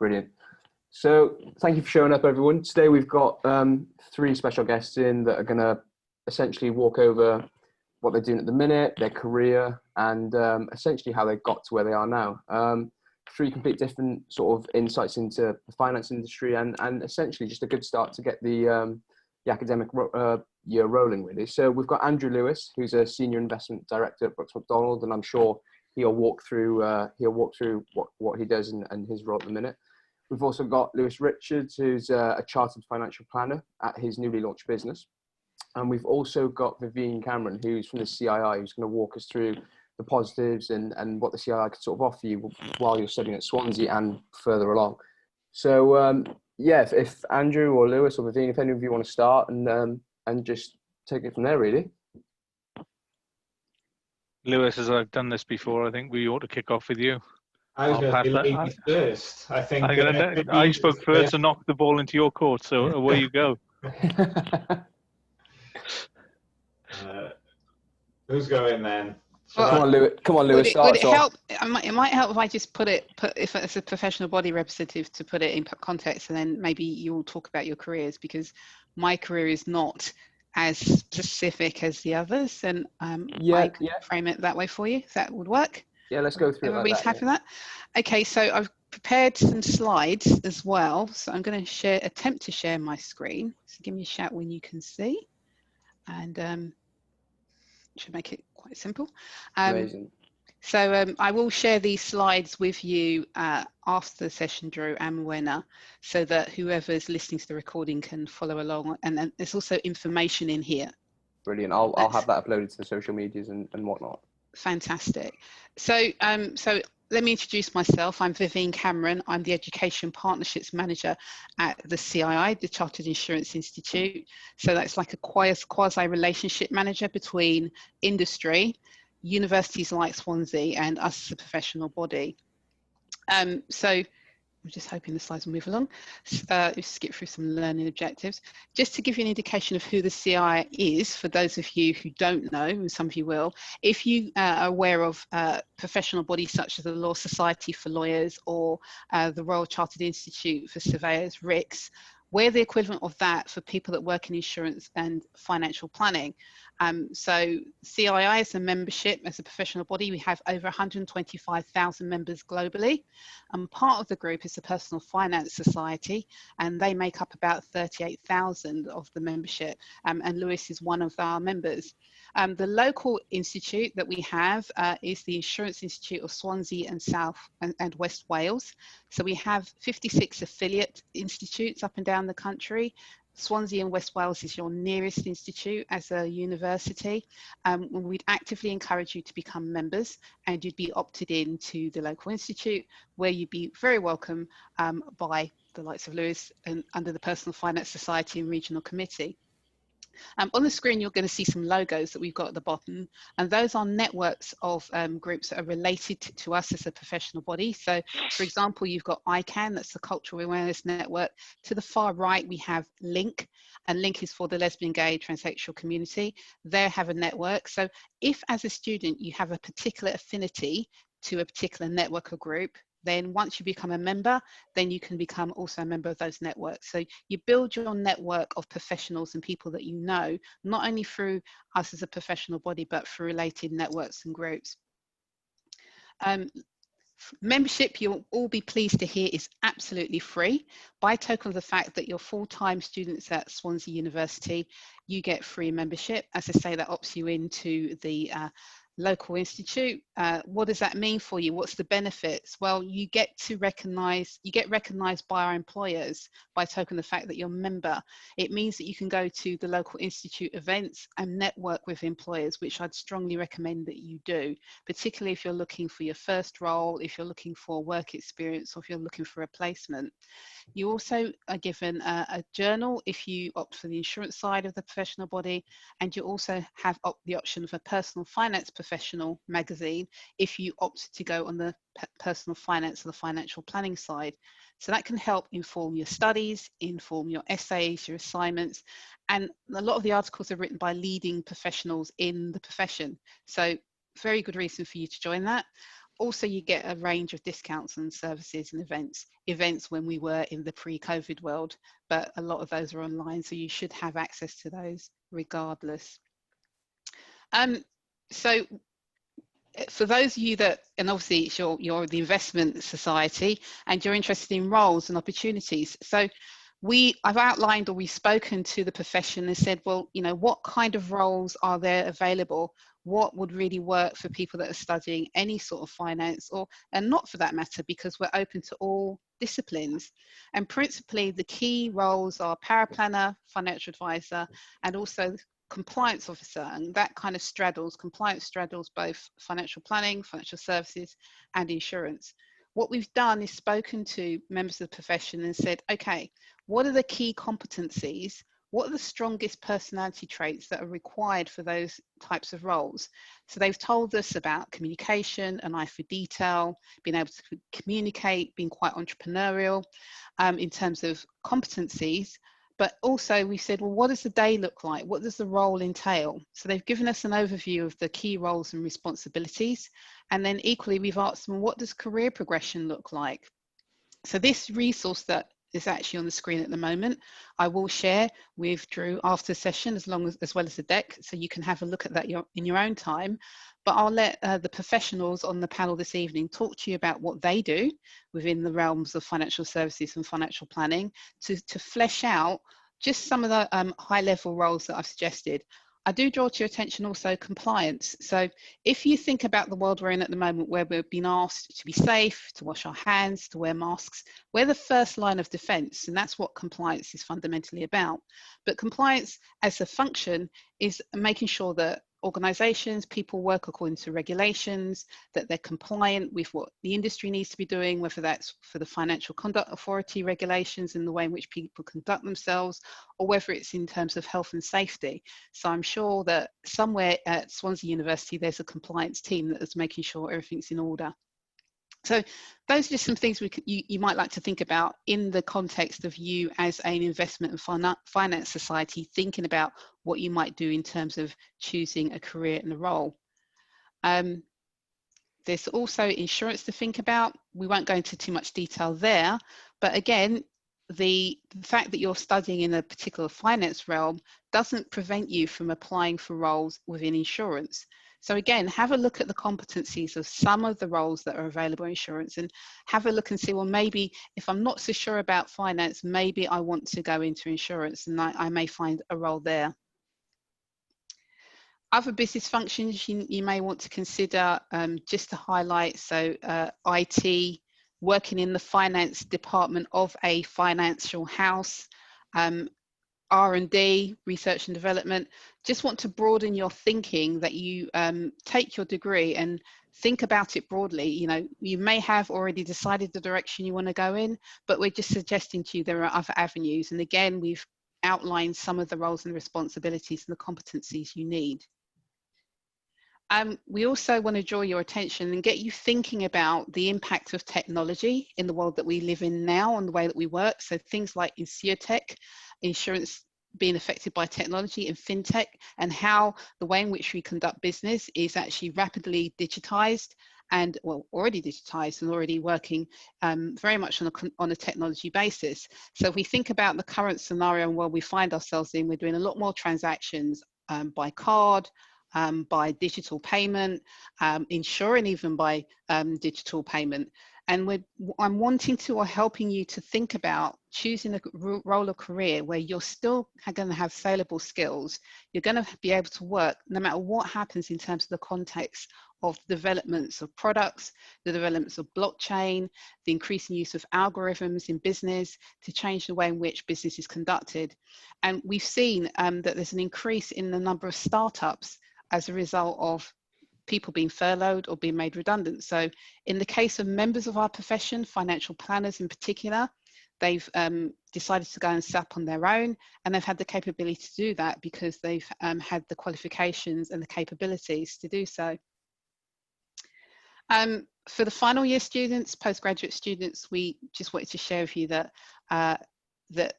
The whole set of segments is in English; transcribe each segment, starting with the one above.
Brilliant. So thank you for showing up, everyone. Today we've got 3 special guests in that are going to essentially walk over what they're doing at the minute, their career, and essentially how they got to where they are now. 3 complete different sort of insights into the finance industry and essentially just a good start to get the academic year rolling, really. So we've got Andrew Lewis, who's a Senior Investment Director at Brooks Macdonald, and I'm sure he'll walk through what he does and his role at the minute. We've also got Lewys Richard, who's a Chartered Financial Planner at his newly launched business. And we've also got Vivine Cameron, who's from the CII, who's going to walk us through the positives and what the CII can sort of offer you while you're studying at Swansea and further along. So, if Andrew or Lewis or Vivine, if any of you want to start and just take it from there, really. Lewis, as I've done this before, I think we ought to kick off with you. I was going to say ladies first. I think I spoke first and knocked the ball into your court, so away you go. Who's going then? Come on, Lewis. Would it help? It might help if I just put if it's a professional body representative, to put it in context, and then maybe you'll talk about your careers, because my career is not as specific as the others, and I can frame it that way for you, if that would work. Yeah, let's go through Everybody's happy with that? Okay, so I've prepared some slides as well. So I'm going to attempt to share my screen. So give me a shout when you can see. And should make it quite simple. Amazing. So I will share these slides with you after the session, Drew and Wenna, so that whoever's listening to the recording can follow along. And then there's also information in here. Brilliant. I'll have that uploaded to the social medias and whatnot. Fantastic. So let me introduce myself. I'm Vivine Cameron. I'm the Education Partnerships Manager at the CII, the Chartered Insurance Institute. So that's like a quasi relationship manager between industry, universities like Swansea, and us as a professional body. So I'm just hoping the slides will move along. Let's skip through some learning objectives. Just to give you an indication of who the CI is, for those of you who don't know, and some of you will, if you are aware of professional bodies such as the Law Society for Lawyers or the Royal Chartered Institute for Surveyors, RICS, we're the equivalent of that for people that work in insurance and financial planning. So CII is a membership as a professional body. We have over 125,000 members globally. And part of the group is the Personal Finance Society, and they make up about 38,000 of the membership. And Lewis is one of our members. The local institute that we have is the Insurance Institute of Swansea and South and West Wales. So we have 56 affiliate institutes up and down the country. Swansea and West Wales is your nearest institute as a university. We'd actively encourage you to become members, and you'd be opted in to the local institute, where you'd be very welcome by the likes of Lewis and under the Personal Finance Society and Regional Committee. On the screen, you're going to see some logos that we've got at the bottom, and those are networks of groups that are related to us as a professional body. So, for example, you've got ICANN, that's the Cultural Awareness Network. To the far right, we have LINK, and LINK is for the lesbian, gay, transsexual community. They have a network. So if, as a student, you have a particular affinity to a particular network or group, then once you become a member, then you can become also a member of those networks. So you build your network of professionals and people that you know, not only through us as a professional body, but through related networks and groups. Membership, you'll all be pleased to hear, is absolutely free. By token of the fact that you're full-time students at Swansea University, you get free membership. As I say, that opts you into the local institute. What does that mean for you? What's the benefits? Well, you get recognized by our employers by token of the fact that you're a member. It means that you can go to the local institute events and network with employers, which I'd strongly recommend that you do, particularly if you're looking for your first role, if you're looking for work experience, or if you're looking for a placement. You also are given a journal if you opt for the insurance side of the professional body, and you also have the option of a personal finance professional magazine if you opt to go on the personal finance or the financial planning side. So that can help inform your studies, inform your essays, your assignments, and a lot of the articles are written by leading professionals in the profession. So very good reason for you to join that. Also, you get a range of discounts on services and events when we were in the pre-COVID world, but a lot of those are online, so you should have access to those regardless. So for those of you that, and obviously you're the investment society and you're interested in roles and opportunities. So I've outlined, or we've spoken to the profession and said, well, you know, what kind of roles are there available? What would really work for people that are studying any sort of finance, and not for that matter, because we're open to all disciplines. And principally the key roles are paraplanner, financial advisor, and also compliance officer, and that kind of compliance straddles both financial planning, financial services, and insurance. What we've done is spoken to members of the profession and said, okay, what are the key competencies? What are the strongest personality traits that are required for those types of roles? So they've told us about communication, an eye for detail, being able to communicate, being quite entrepreneurial in terms of competencies. But also we said, well, what does the day look like? What does the role entail? So they've given us an overview of the key roles and responsibilities. And then equally, we've asked them, what does career progression look like? So this resource that is actually on the screen at the moment, I will share with Drew after the session, as well as the deck, so you can have a look at that in your own time. But I'll let the professionals on the panel this evening talk to you about what they do within the realms of financial services and financial planning to flesh out just some of the high-level roles that I've suggested. I do draw to your attention also compliance. So if you think about the world we're in at the moment, where we're being asked to be safe, to wash our hands, to wear masks, we're the first line of defense, and that's what compliance is fundamentally about. But compliance as a function is making sure that organizations, people work according to regulations, that they're compliant with what the industry needs to be doing, whether that's for the Financial Conduct Authority regulations and the way in which people conduct themselves, or whether it's in terms of health and safety. So I'm sure that somewhere at Swansea University, there's a compliance team that is making sure everything's in order. So those are just some things you might like to think about in the context of you as an investment and finance society, thinking about what you might do in terms of choosing a career and a role. There's also insurance to think about. We won't go into too much detail there, but again, the fact that you're studying in a particular finance realm doesn't prevent you from applying for roles within insurance. So again, have a look at the competencies of some of the roles that are available in insurance, and have a look and see, well, maybe if I'm not so sure about finance, maybe I want to go into insurance, and I may find a role there. Other business functions you may want to consider, just to highlight, so IT, working in the finance department of a financial house, R&D, research and development. Just want to broaden your thinking, that you take your degree and think about it broadly. You know, you may have already decided the direction you want to go in, but we're just suggesting to you there are other avenues. And again, we've outlined some of the roles and responsibilities and the competencies you need. We also want to draw your attention and get you thinking about the impact of technology in the world that we live in now and the way that we work. So things like insurtech, insurance being affected by technology, and fintech, and how the way in which we conduct business is actually rapidly digitized and, well, already digitized and already working very much on a technology basis. So if we think about the current scenario and where we find ourselves in, we're doing a lot more transactions by card, by digital payment, insuring even by digital payment. And I'm wanting to, or helping you to think about choosing a role or career where you're still going to have saleable skills. You're going to be able to work no matter what happens in terms of the context of the developments of products, the developments of blockchain, the increasing use of algorithms in business to change the way in which business is conducted. And we've seen that there's an increase in the number of startups as a result of people being furloughed or being made redundant. So in the case of members of our profession, financial planners in particular, they've decided to go and set up on their own, and they've had the capability to do that because they've had the qualifications and the capabilities to do so. For the final year students, postgraduate students, we just wanted to share with you that, that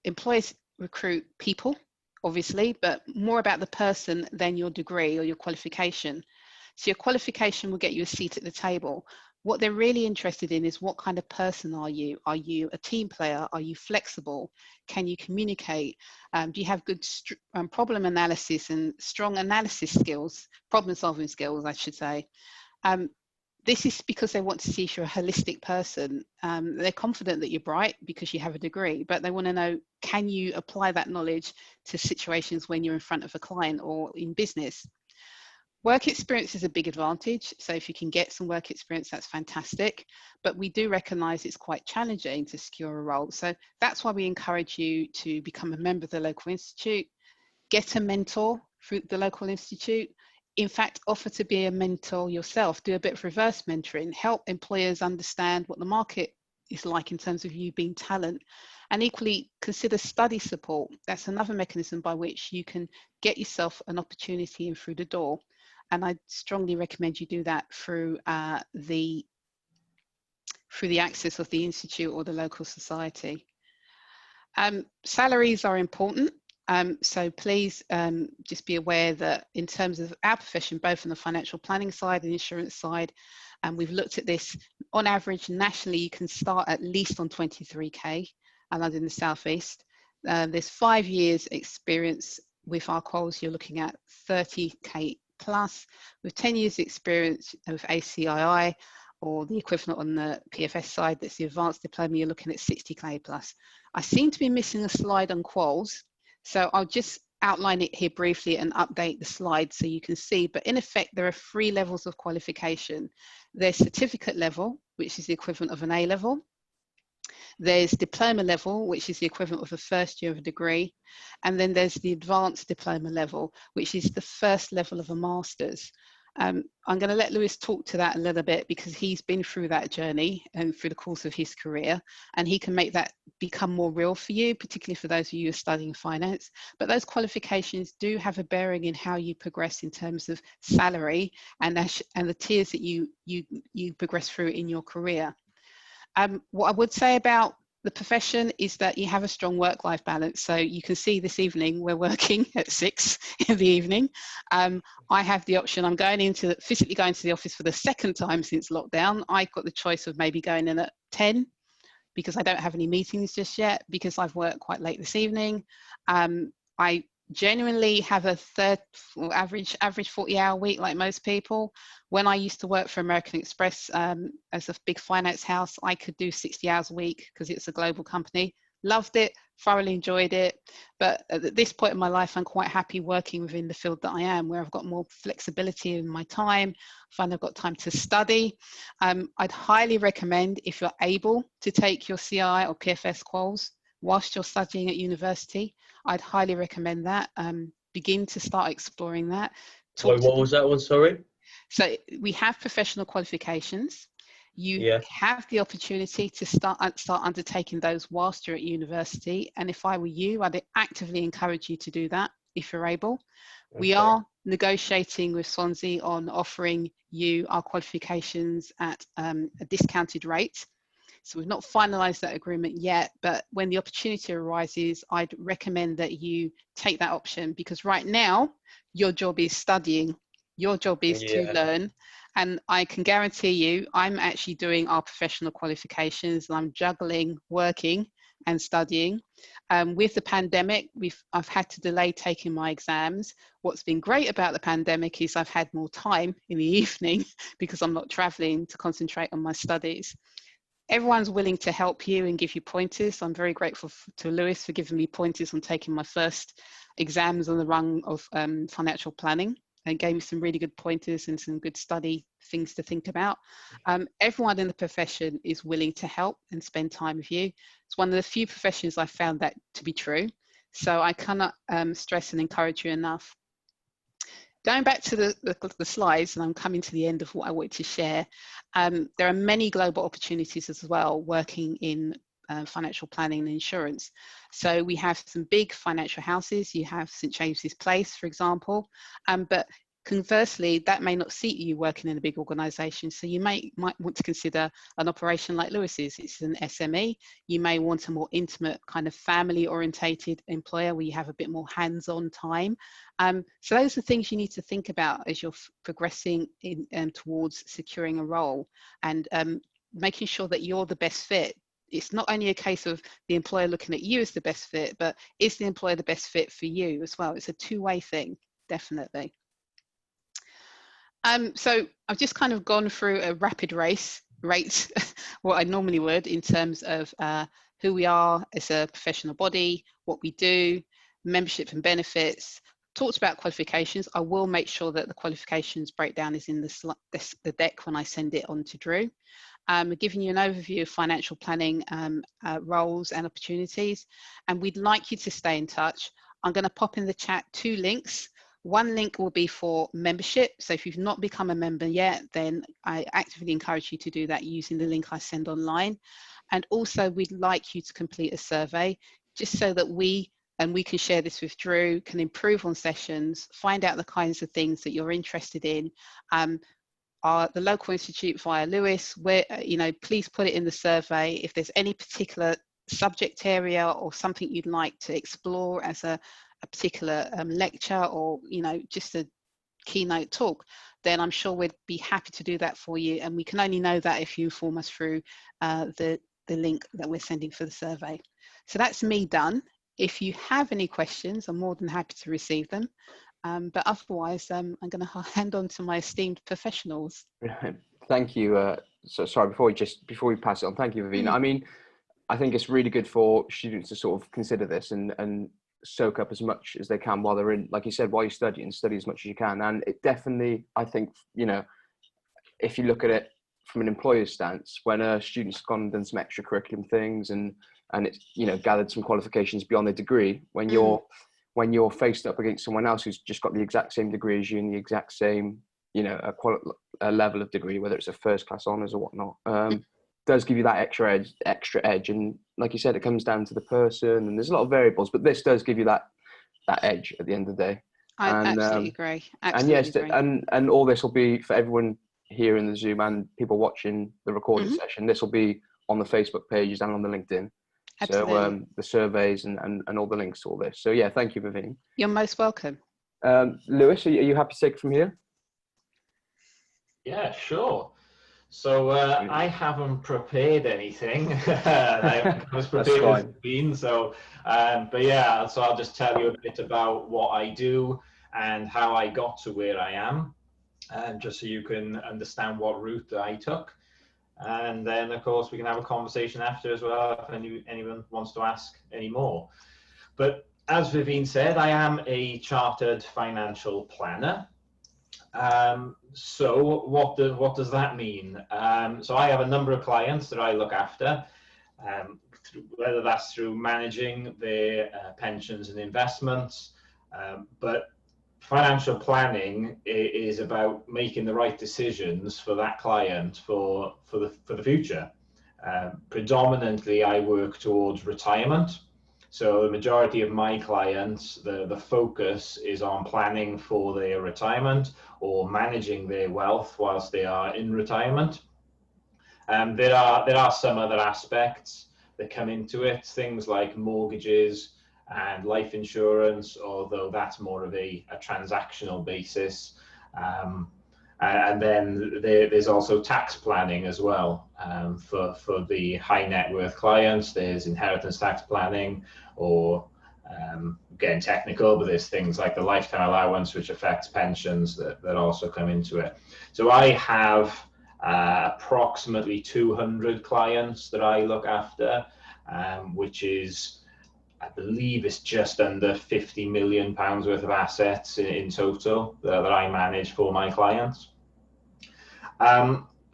employers recruit people, obviously, but more about the person than your degree or your qualification. So your qualification will get you a seat at the table. What they're really interested in is what kind of person are you? Are you a team player? Are you flexible? Can you communicate? Do you have good problem analysis and strong analysis skills, problem solving skills, I should say? This is because they want to see if you're a holistic person. They're confident that you're bright because you have a degree, but they want to know, can you apply that knowledge to situations when you're in front of a client or in business? Work experience is a big advantage. So if you can get some work experience, that's fantastic. But we do recognise it's quite challenging to secure a role. So that's why we encourage you to become a member of the local institute, get a mentor through the local institute. In fact, offer to be a mentor yourself, do a bit of reverse mentoring, help employers understand what the market is like in terms of you being talent, and equally consider study support. That's another mechanism by which you can get yourself an opportunity in through the door. And I strongly recommend you do that through the access of the institute or the local society. Salaries are important. So please just be aware that in terms of our profession, both on the financial planning side and insurance side, and we've looked at this on average nationally, you can start at least on 23k, and that's in the Southeast. There's 5 years experience with our quals, you're looking at 30k plus. With 10 years experience of ACII or the equivalent on the PFS side, that's the advanced diploma, you're looking at 60k plus. I seem to be missing a slide on quals, so I'll just outline it here briefly and update the slide so you can see. But in effect, there are 3 levels of qualification. There's certificate level, which is the equivalent of an A level. There's diploma level, which is the equivalent of the first year of a degree. And then there's the advanced diploma level, which is the first level of a master's. I'm going to let Lewis talk to that a little bit because he's been through that journey and through the course of his career, and he can make that become more real for you, particularly for those of you who are studying finance. But those qualifications do have a bearing in how you progress in terms of salary and the tiers that you progress through in your career. What I would say about the profession is that you have a strong work-life balance. So you can see this evening we're working at 6 in the evening. I have the option, I'm physically going to the office for the 2nd time since lockdown. I've got the choice of maybe going in at 10 because I don't have any meetings just yet, because I've worked quite late this evening. I genuinely have a average 40-hour week like most people. When I used to work for American Express as a big finance house, I could do 60 hours a week because it's a global company. Loved it, thoroughly enjoyed it. But at this point in my life, I'm quite happy working within the field that I am, where I've got more flexibility in my time. I find I've got time to study. I'd highly recommend, if you're able to take your CI or PFS quals whilst you're studying at university, I'd highly recommend that. Begin to start exploring that. What was that one, sorry? So we have professional qualifications. You have the opportunity to start undertaking those whilst you're at university. And if I were you, I'd actively encourage you to do that if you're able. Okay. We are negotiating with Swansea on offering you our qualifications at a discounted rate. So we've not finalised that agreement yet, but when the opportunity arises, I'd recommend that you take that option, because right now your job is studying, your job is to learn, and I can guarantee you I'm actually doing our professional qualifications and I'm juggling working and studying. With the pandemic, I've had to delay taking my exams. What's been great about the pandemic is I've had more time in the evening because I'm not travelling to concentrate on my studies. Everyone's willing to help you and give you pointers. I'm very grateful to Lewis for giving me pointers on taking my first exams on the rung of financial planning, and gave me some really good pointers and some good study things to think about. Everyone in the profession is willing to help and spend time with you. It's one of the few professions I found that to be true. So I cannot stress and encourage you enough. Going back to the slides, and I'm coming to the end of what I wanted to share, there are many global opportunities as well working in financial planning and insurance. So we have some big financial houses. You have St James's Place, for example, but Conversely, that may not suit you working in a big organisation. So you might want to consider an operation like Lewis's. It's an SME. You may want a more intimate kind of family orientated employer where you have a bit more hands-on time. So those are things you need to think about as you're progressing towards securing a role, and making sure that you're the best fit. It's not only a case of the employer looking at you as the best fit, but is the employer the best fit for you as well? It's a two-way thing, definitely. So I've just kind of gone through a rapid rate, what I normally would, in terms of who we are as a professional body, what we do, membership and benefits, talked about qualifications. I will make sure that the qualifications breakdown is in the deck when I send it on to Drew. Giving you an overview of financial planning roles and opportunities, and we'd like you to stay in touch. I'm going to pop in the chat 2 links. One link will be for membership. So if you've not become a member yet, then I actively encourage you to do that using the link I send online. And also we'd like you to complete a survey just so that we can share this with Drew, can improve on sessions, find out the kinds of things that you're interested in. The local institute via Lewis, where, please put it in the survey. If there's any particular subject area or something you'd like to explore as a particular lecture, or just a keynote talk, then I'm sure we'd be happy to do that for you. And we can only know that if you inform us through the link that we're sending for the survey. So that's me done. If you have any questions, I'm more than happy to receive them. But otherwise, I'm going to hand on to my esteemed professionals. Thank you. So sorry, before we pass it on, thank you, Vivine. I mean, I think it's really good for students to sort of consider this and soak up as much as they can while they're in, like you said, while you're studying, study as much as you can. And it definitely, I think, if you look at it from an employer's stance, when a student's gone and done some extracurricular things and it's, gathered some qualifications beyond their degree, when you're faced up against someone else who's just got the exact same degree as you and the exact same, a level of degree, whether it's a first class honours or whatnot, does give you that extra edge. And like you said, it comes down to the person, and there's a lot of variables, but this does give you that edge at the end of the day. I absolutely agree. And all this will be for everyone here in the Zoom and people watching the recorded session. This will be on the Facebook pages and on the LinkedIn. Absolutely. So the surveys and all the links to all this. So yeah, thank you, Vivine. You're most welcome. Lewis, are you happy to take it from here? Yeah, sure. So I haven't prepared anything. I was prepared as Vivine, so but yeah, so I'll just tell you a bit about what I do and how I got to where I am, and just so you can understand what route that I took. And then, of course, we can have a conversation after as well if anyone wants to ask any more. But as Vivine said, I am a chartered financial planner. So what does that mean? So I have a number of clients that I look after, whether that's through managing their pensions and investments, but financial planning is about making the right decisions for that client for the future. Predominantly, I work towards retirement. So the majority of my clients, the focus is on planning for their retirement or managing their wealth whilst they are in retirement. There are some other aspects that come into it, things like mortgages and life insurance, although that's more of a transactional basis. And then there's also tax planning as well. For the high net worth clients, there's inheritance tax planning, or getting technical, but there's things like the lifetime allowance, which affects pensions, that also come into it. So I have approximately 200 clients that I look after, which is, I believe it's just under £50 million worth of assets in total that I manage for my clients.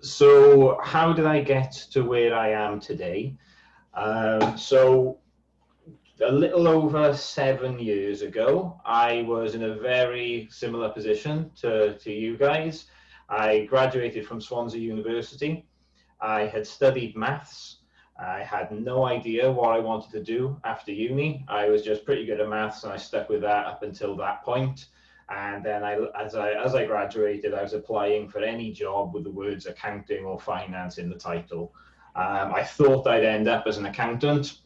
So how did I get to where I am today? So a little over 7 years ago, I was in a very similar position to you guys. I graduated from Swansea University. I had studied maths. I had no idea what I wanted to do after uni. I was just pretty good at maths, and I stuck with that up until that point. And then as I graduated, I was applying for any job with the words accounting or finance in the title. I thought I'd end up as an accountant,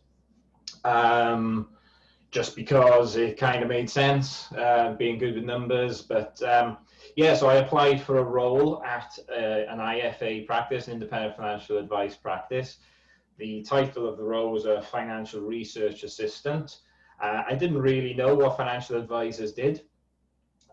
just because it kind of made sense, being good with numbers. But yeah, so I applied for a role at an IFA practice, an independent financial advice practice. The title of the role was a financial research assistant. I didn't really know what financial advisors did.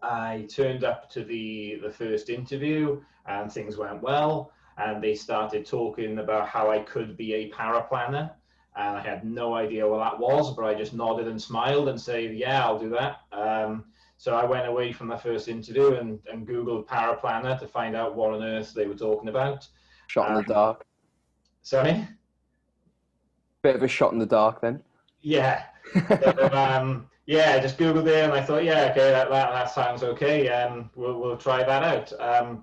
I turned up to the first interview and things went well, and they started talking about how I could be a paraplanner, and I had no idea what that was, but I just nodded and smiled and said, yeah, I'll do that. So I went away from the first interview and Googled paraplanner to find out what on earth they were talking about. Shot in the dark. Sorry? Bit of a shot in the dark then. Yeah. So, yeah, I just Googled it and I thought, yeah, okay, that sounds okay. We'll try that out.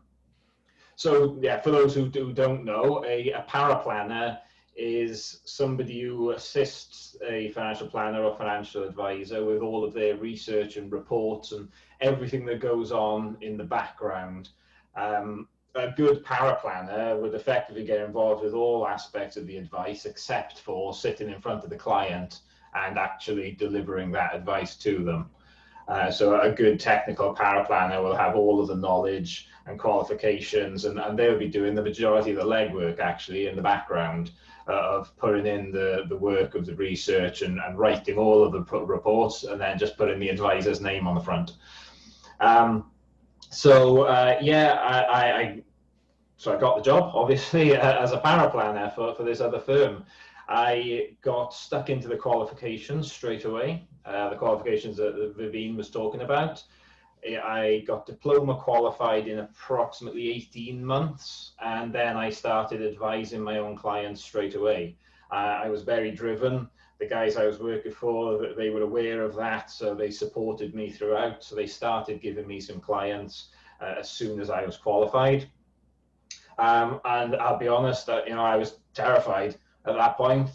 So yeah, for those who don't know, a paraplanner is somebody who assists a financial planner or financial advisor with all of their research and reports and everything that goes on in the background. A good paraplanner would effectively get involved with all aspects of the advice except for sitting in front of the client and actually delivering that advice to them. So a good technical paraplanner will have all of the knowledge and qualifications, and they'll be doing the majority of the legwork actually in the background of putting in the work of the research and writing all of the reports and then just putting the advisor's name on the front. Yeah, so I got the job, obviously, as a paraplanner for this other firm. I got stuck into the qualifications straight away, the qualifications that Vivine was talking about. I got diploma qualified in approximately 18 months, and then I started advising my own clients straight away. I was very driven. The guys I was working for, they were aware of that, so they supported me throughout. So they started giving me some clients as soon as I was qualified. And I'll be honest, I was terrified at that point,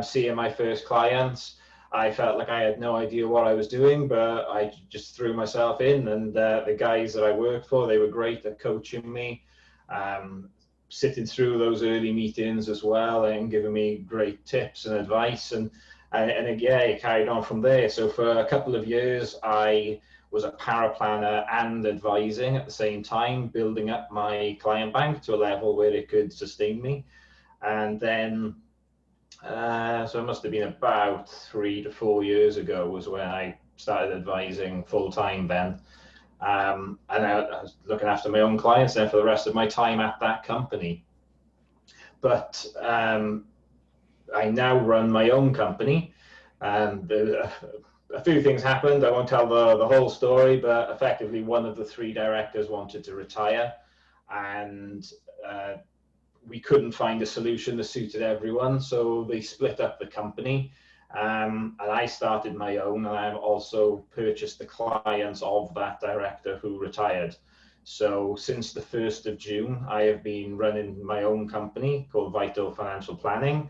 seeing my first clients. I felt like I had no idea what I was doing, but I just threw myself in, and the guys that I worked for, they were great at coaching me, sitting through those early meetings as well and giving me great tips and advice, and yeah, it carried on from there. So for a couple of years, I was a paraplanner and advising at the same time, building up my client bank to a level where it could sustain me. And then so it must have been about 3 to 4 years ago was when I started advising full time then. And I was looking after my own clients then for the rest of my time at that company. But I now run my own company, and a few things happened. I won't tell the whole story, but effectively one of the 3 directors wanted to retire, and we couldn't find a solution that suited everyone, so they split up the company, and I started my own, and I've also purchased the clients of that director who retired. So since the 1st of June, I have been running my own company called Vital Financial Planning,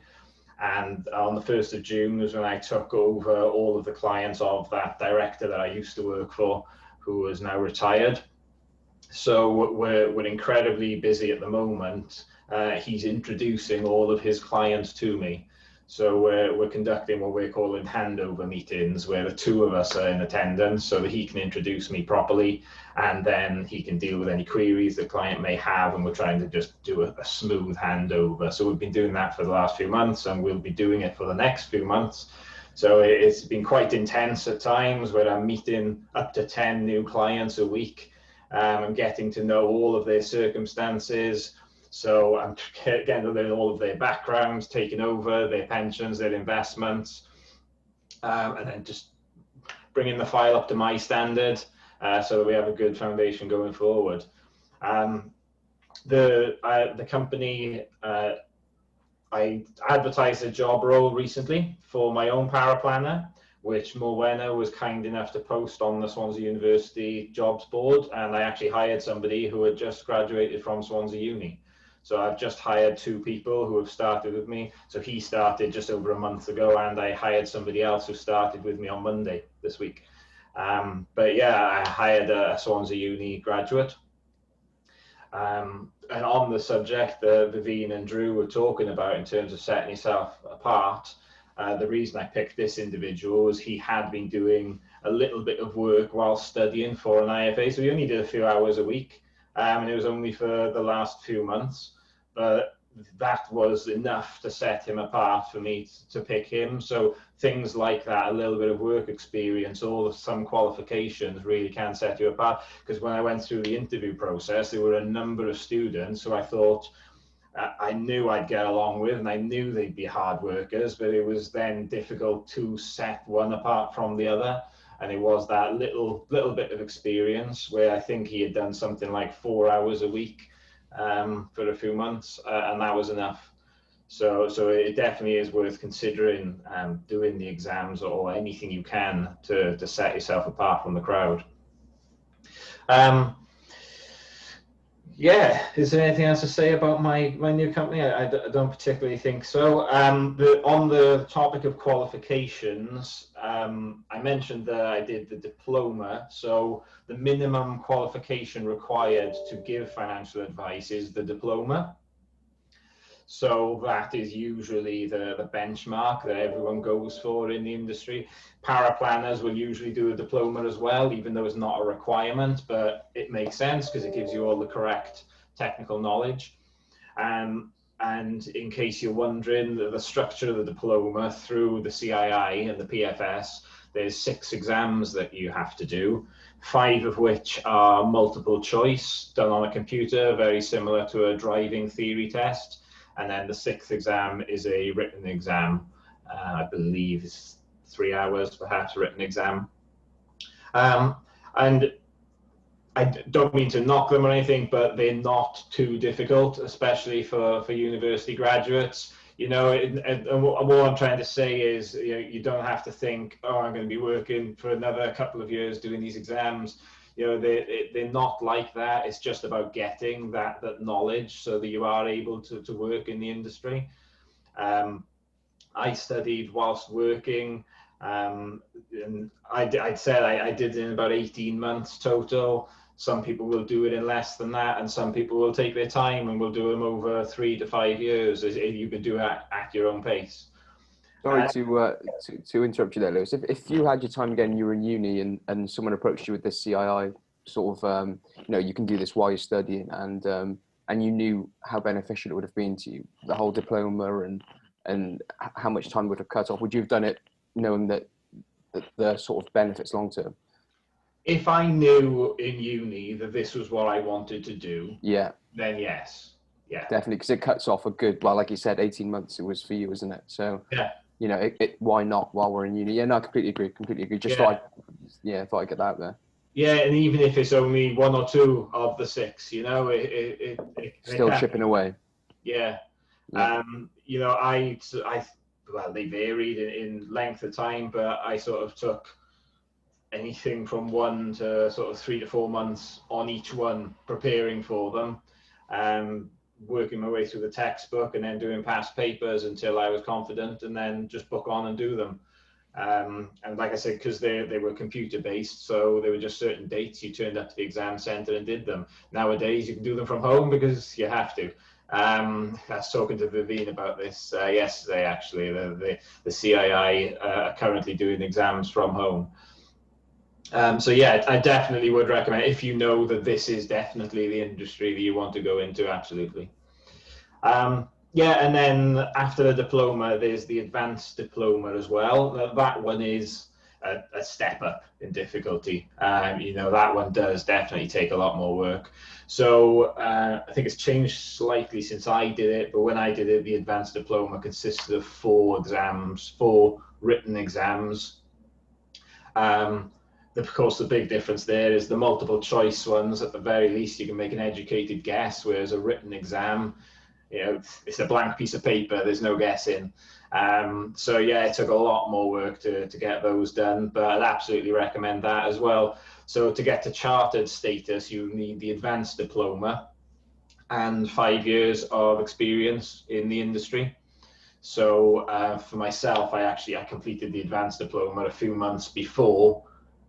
and on the 1st of June was when I took over all of the clients of that director that I used to work for, who is now retired. So we're incredibly busy at the moment. He's introducing all of his clients to me. So we're conducting what we're calling handover meetings, where the 2 of us are in attendance so that he can introduce me properly, and then he can deal with any queries the client may have, and we're trying to just do a smooth handover. So we've been doing that for the last few months, and we'll be doing it for the next few months. So it's been quite intense at times, where I'm meeting up to 10 new clients a week. I'm getting to know all of their circumstances. So I'm getting to learn all of their backgrounds, taking over their pensions, their investments, and then just bringing the file up to my standard, so that we have a good foundation going forward. The company, I advertised a job role recently for my own paraplanner, which Morwenna was kind enough to post on the Swansea University jobs board, and I actually hired somebody who had just graduated from Swansea Uni. So I've just hired 2 people who have started with me. So he started just over a month ago, and I hired somebody else who started with me on Monday this week. But yeah, I hired a Swansea Uni graduate. And on the subject that Vivine and Drew were talking about in terms of setting yourself apart, the reason I picked this individual was he had been doing a little bit of work while studying for an IFA. So he only did a few hours a week, and it was only for the last few months. But that was enough to set him apart for me to pick him. So things like that, a little bit of work experience, or some qualifications really can set you apart. Because when I went through the interview process, there were a number of students who I thought I knew I'd get along with, and I knew they'd be hard workers, but it was then difficult to set one apart from the other. And it was that little bit of experience where I think he had done something like 4 hours a week for a few months, and that was enough. So it definitely is worth considering doing the exams or anything you can to set yourself apart from the crowd. Yeah, is there anything else to say about my new company? I don't particularly think so. On the topic of qualifications, I mentioned that I did the diploma. So the minimum qualification required to give financial advice is the diploma. So that is usually the benchmark that everyone goes for in the industry. Paraplanners will usually do a diploma as well, even though it's not a requirement, but it makes sense because it gives you all the correct technical knowledge. And in case you're wondering, the structure of the diploma through the CII and the PFS, there's 6 exams that you have to do, 5 of which are multiple choice, done on a computer, very similar to a driving theory test. And then the 6th exam is a written exam. I believe it's 3 hours, perhaps, a written exam. And I don't mean to knock them or anything, but they're not too difficult, especially for university graduates. You know, and what I'm trying to say is, you know, you don't have to think, oh, I'm going to be working for another couple of years doing these exams. You know, they're not like that. It's just about getting that knowledge so that you are able to work in the industry. I studied whilst working, and I'd said I did it in about 18 months total. Some people will do it in less than that, and some people will take their time and will do them over 3 to 5 years. You can do it at your own pace. Sorry to interrupt you there, Lewis. If you had your time again, you were in uni, and someone approached you with this CII sort of, you know, you can do this while you're studying, and you knew how beneficial it would have been to you, the whole diploma, and how much time would have cut off, would you have done it knowing that the sort of benefits long term? If I knew in uni that this was what I wanted to do, yeah, then yes, yeah, definitely, because it cuts off a good, well, like you said, 18 months it was for you, isn't it? So yeah. You know, why not while we're in uni? Yeah, no, I completely agree. Just thought I'd get that out there. Yeah, and even if it's only 1 or 2 of the 6, you know, it still chipping away. Yeah. You know, well, they varied in length of time, but I sort of took anything from 1 to sort of 3 to 4 months on each one, preparing for them. Working my way through the textbook and then doing past papers until I was confident, and then just book on and do them. And like I said, because they were computer based, so there were just certain dates you turned up to the exam center and did them. Nowadays you can do them from home because you have to. I was talking to Vivine about this yesterday, actually. The CII are currently doing exams from home. So yeah, I definitely would recommend, if you know that this is definitely the industry that you want to go into, absolutely. Yeah, and then after the diploma, there's the advanced diploma as well. That one is a step up in difficulty. You know, that one does definitely take a lot more work. So I think it's changed slightly since I did it, but when I did it, the advanced diploma consisted of 4 exams, 4 written exams. Of course, the big difference there is the multiple choice ones. At the very least, you can make an educated guess, whereas a written exam, you know, it's a blank piece of paper. There's no guessing. So yeah, it took a lot more work to get those done, but I'd absolutely recommend that as well. So to get to chartered status, you need the advanced diploma and 5 years of experience in the industry. So for myself, I completed the advanced diploma a few months before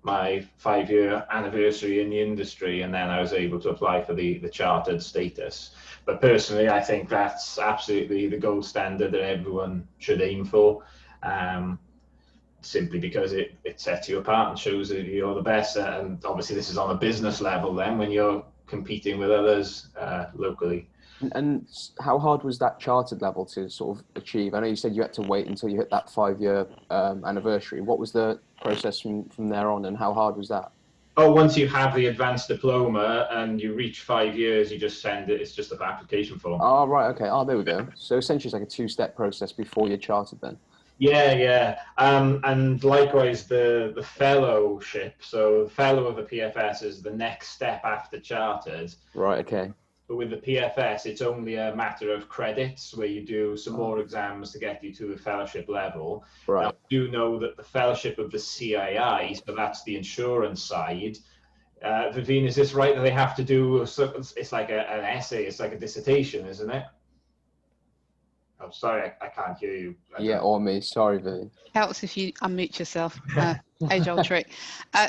my 5-year anniversary in the industry, and then I was able to apply for the chartered status. But personally, I think that's absolutely the gold standard that everyone should aim for, simply because it sets you apart and shows that you're the best. And obviously this is on a business level then, when you're competing with others locally. And how hard was that chartered level to sort of achieve? I know you said you had to wait until you hit that 5-year anniversary. What was the process from there on, and how hard was that? Oh, once you have the advanced diploma and you reach 5 years, you just send it. It's just an application form. Oh, right. Okay. Oh, there we go. So essentially it's like a 2-step process before you're chartered then. Yeah. And likewise, the fellowship. So the fellow of the PFS is the next step after chartered. Right. Okay. But with the PFS, it's only a matter of credits where you do some more exams to get you to the fellowship level. Right. Now, I do know that the fellowship of the CII, so that's the insurance side. Vivine, is this right that they have to do, it's like an essay, it's like a dissertation, isn't it? I'm sorry, I can't hear you. Yeah, or me. Sorry, Vivian. Helps if you unmute yourself. Age-old trick.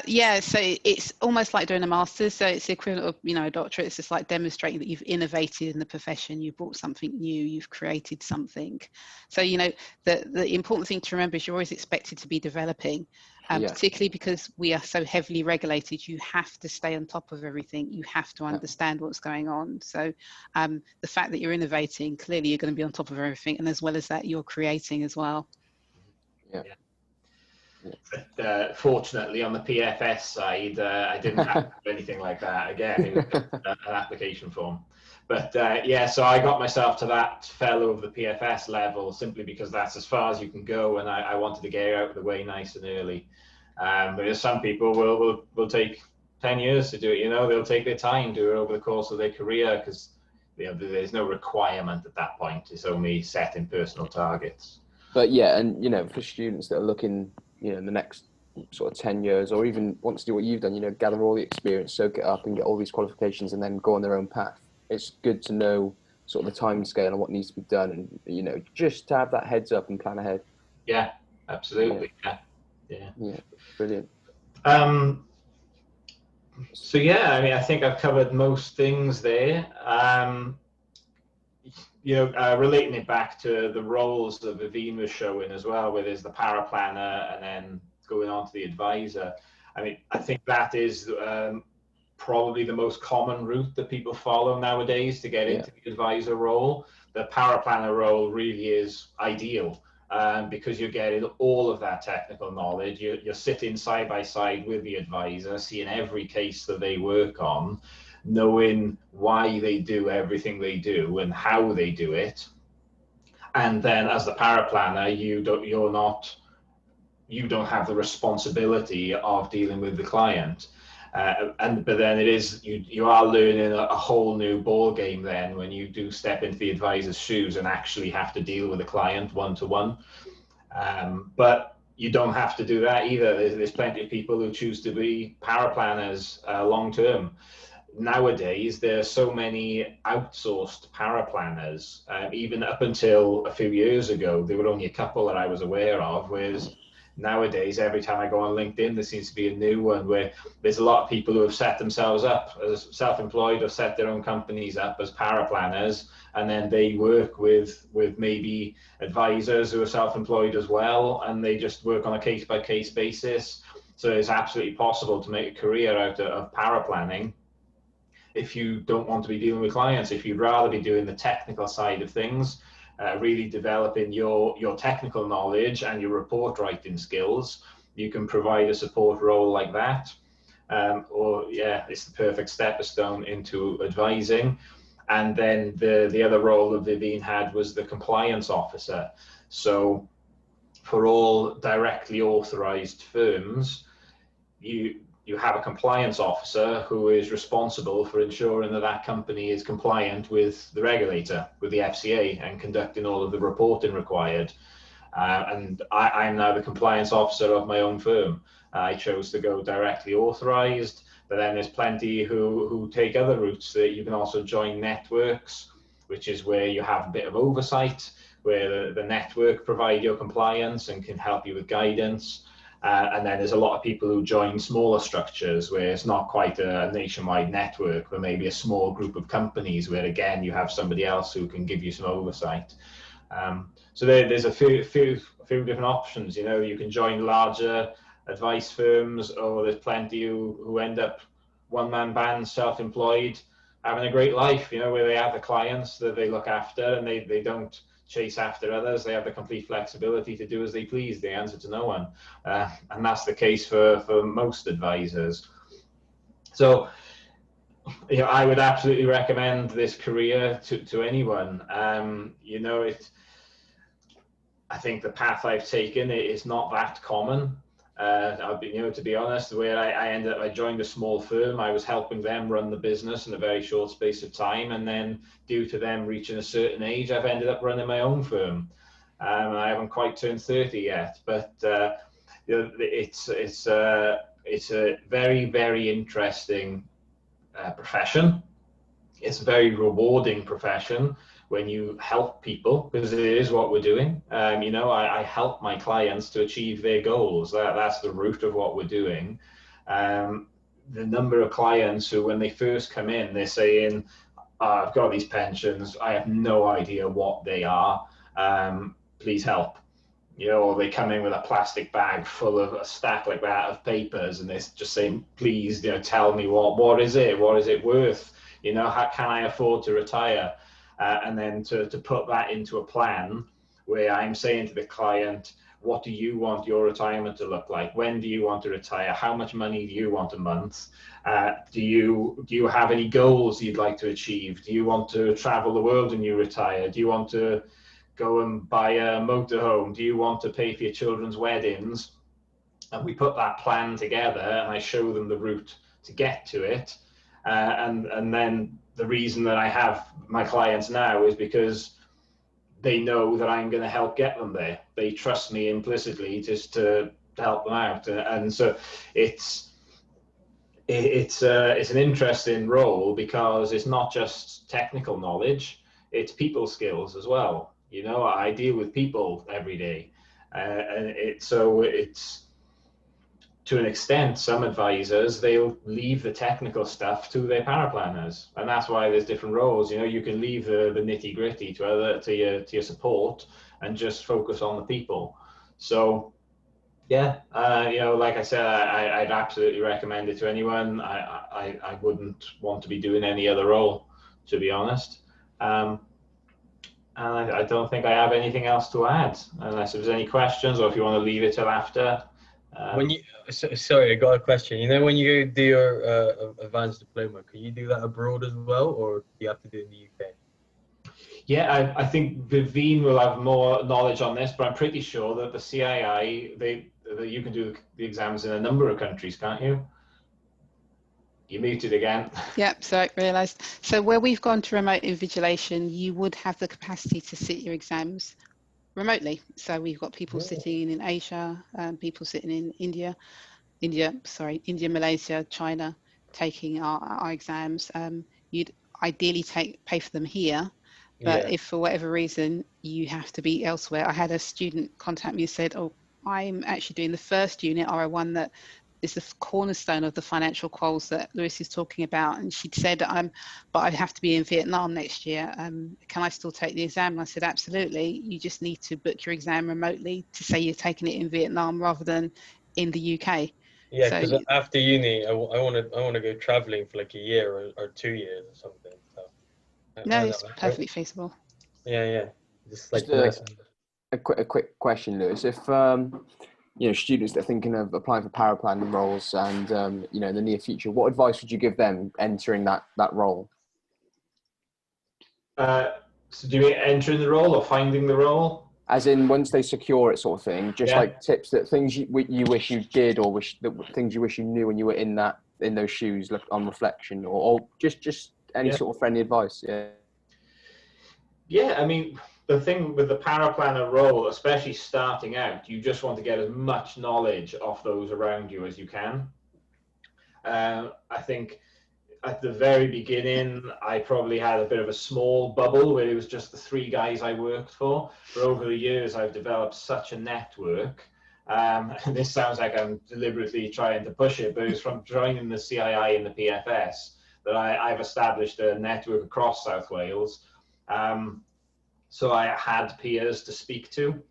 Yeah, so it's almost like doing a master's. So it's the equivalent of, a doctorate. It's just like demonstrating that you've innovated in the profession. You've brought something new. You've created something. So, the important thing to remember is you're always expected to be developing. Particularly because we are so heavily regulated, you have to stay on top of everything. You have to understand what's going on. So the fact that you're innovating, clearly you're going to be on top of everything. And as well as that, you're creating as well. Yeah. But fortunately, on the PFS side, I didn't have to do anything like that. Again, it was an application form. But so I got myself to that fellow of the PFS level simply because that's as far as you can go, and I wanted to get out of the way nice and early. But some people will take 10 years to do it. They'll take their time, do it over the course of their career, because there's no requirement at that point. It's only setting personal targets. But yeah, and for students that are looking, in the next sort of 10 years, or even want to do what you've done, gather all the experience, soak it up, and get all these qualifications, and then go on their own path. It's good to know sort of the time scale and what needs to be done, and just to have that heads up and plan ahead. Yeah, absolutely. Yeah, Brilliant. So I think I've covered most things there. Relating it back to the roles that Vivine was showing as well, where there's the paraplanner and then going on to the advisor. I think that is probably the most common route that people follow nowadays to get into the advisor role. The paraplanner role really is ideal because you're getting all of that technical knowledge. You're sitting side by side with the advisor, seeing every case that they work on, knowing why they do everything they do and how they do it. And then as the paraplanner, you don't have the responsibility of dealing with the client. But then you are learning a whole new ball game then when you do step into the advisor's shoes and actually have to deal with the client one-to-one. But you don't have to do that either. There's plenty of people who choose to be paraplanners long-term. Nowadays, there are so many outsourced paraplanners. Even up until a few years ago, there were only a couple that I was aware of, whereas nowadays, every time I go on LinkedIn, there seems to be a new one where there's a lot of people who have set themselves up as self-employed or set their own companies up as paraplanners, and then they work with maybe advisors who are self-employed as well, and they just work on a case-by-case basis. So it's absolutely possible to make a career out of paraplanning if you don't want to be dealing with clients. If you'd rather be doing the technical side of things, really developing your technical knowledge and your report writing skills, you can provide a support role like that. It's the perfect stepping stone into advising. And then the other role that Vivine had was the compliance officer. So for all directly authorized firms, you have a compliance officer who is responsible for ensuring that company is compliant with the regulator, with the FCA, and conducting all of the reporting required. And I'm now the compliance officer of my own firm. I chose to go directly authorized, but then there's plenty who take other routes. You can also join networks, which is where you have a bit of oversight, where the network provide your compliance and can help you with guidance. And then there's a lot of people who join smaller structures where it's not quite a nationwide network, but maybe a small group of companies where, again, you have somebody else who can give you some oversight. So there's a few different options. You know, you can join larger advice firms, or there's plenty who end up one-man bands, self-employed, having a great life, you know, where they have the clients that they look after, and they don't chase after others. They have the complete flexibility to do as they please. They answer to no one. And that's the case for most advisors. So, you know, I would absolutely recommend this career to anyone. You know, I think the path I've taken is not that common. You know, to be honest, where I joined a small firm. I was helping them run the business in a very short space of time, and then due to them reaching a certain age, I've ended up running my own firm. I haven't quite turned 30 yet, but you know, it's a very, very interesting profession. It's a very rewarding profession when you help people, because it is what we're doing. You know, I help my clients to achieve their goals. That's the root of what we're doing. The number of clients who, when they first come in, they're saying, I've got these pensions, I have no idea what they are, please help. You know, or they come in with a plastic bag full of a stack like that of papers, and they're just saying, please, you know, tell me what is it worth? You know, how can I afford to retire? And then to put that into a plan where I'm saying to the client, what do you want your retirement to look like? When do you want to retire? How much money do you want a month? Do you have any goals you'd like to achieve? Do you want to travel the world when you retire? Do you want to go and buy a motorhome? Do you want to pay for your children's weddings? And we put that plan together, and I show them the route to get to it. And then the reason that I have my clients now is because they know that I'm going to help get them there. They trust me implicitly just to help them out. And so it's an interesting role, because it's not just technical knowledge, it's people skills as well. You know, I deal with people every day. And it's to an extent, some advisors, they'll leave the technical stuff to their paraplanners, and that's why there's different roles. You know, you can leave the nitty gritty to your support and just focus on the people. So, yeah, you know, like I said, I'd absolutely recommend it to anyone. I wouldn't want to be doing any other role, to be honest. And I don't think I have anything else to add, unless there's any questions, or if you want to leave it till after. Sorry, I got a question. You know, when you do your advanced diploma, can you do that abroad as well, or do you have to do it in the UK? Yeah, I think Vivine will have more knowledge on this, but I'm pretty sure that the CII, you can do the exams in a number of countries, can't you? You're muted again. Yep, so I realised. So where we've gone to remote invigilation, you would have the capacity to sit your exams remotely. So we've got people sitting in Asia, people sitting in India, Malaysia, China, taking our exams. You'd ideally pay for them here, but if for whatever reason you have to be elsewhere. I had a student contact me and said, oh, I'm actually doing the first unit, R01, that is the cornerstone of the financial quals that Lewis is talking about. And she'd said, but I have to be in Vietnam next year. Can I still take the exam? And I said, absolutely. You just need to book your exam remotely to say you're taking it in Vietnam rather than in the UK. Yeah, because after uni, I want to go traveling for like a year or 2 years or something. So no, it's perfectly feasible. Yeah. Just a quick question, Lewis. If you know, students that are thinking of applying for paraplanning roles and you know, in the near future, what advice would you give them entering that role? So do you mean entering the role or finding the role? As in, once they secure it, sort of thing. Just like tips, that things you wish you did, or things you wish you knew when you were in those shoes, on reflection, or just any sort of friendly advice. Yeah, I mean, the thing with the paraplanner role, especially starting out, you just want to get as much knowledge off those around you as you can. I think at the very beginning, I probably had a bit of a small bubble where it was just the 3 guys I worked for. But over the years, I've developed such a network This sounds like I'm deliberately trying to push it, but it was from joining the CII and the PFS that I've established a network across South Wales. So I had peers to speak to.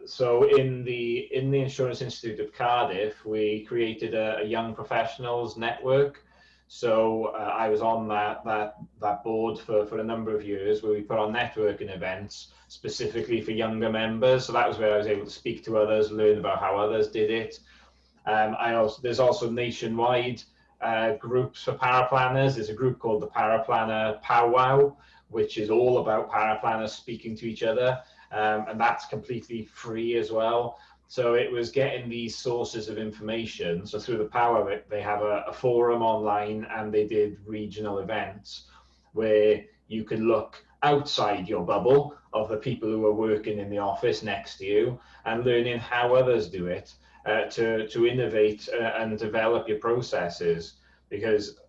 So in the Insurance Institute of Cardiff, we created a young professionals network. So I was on that board for a number of years, where we put on networking events specifically for younger members. So that was where I was able to speak to others, learn about how others did it. There's also nationwide groups for paraplanners. There's a group called the Paraplanner Powwow, which is all about paraplanners speaking to each other. And that's completely free as well. So it was getting these sources of information. So through the power of it, they have a forum online, and they did regional events where you can look outside your bubble of the people who are working in the office next to you and learning how others do it to innovate and develop your processes. Because,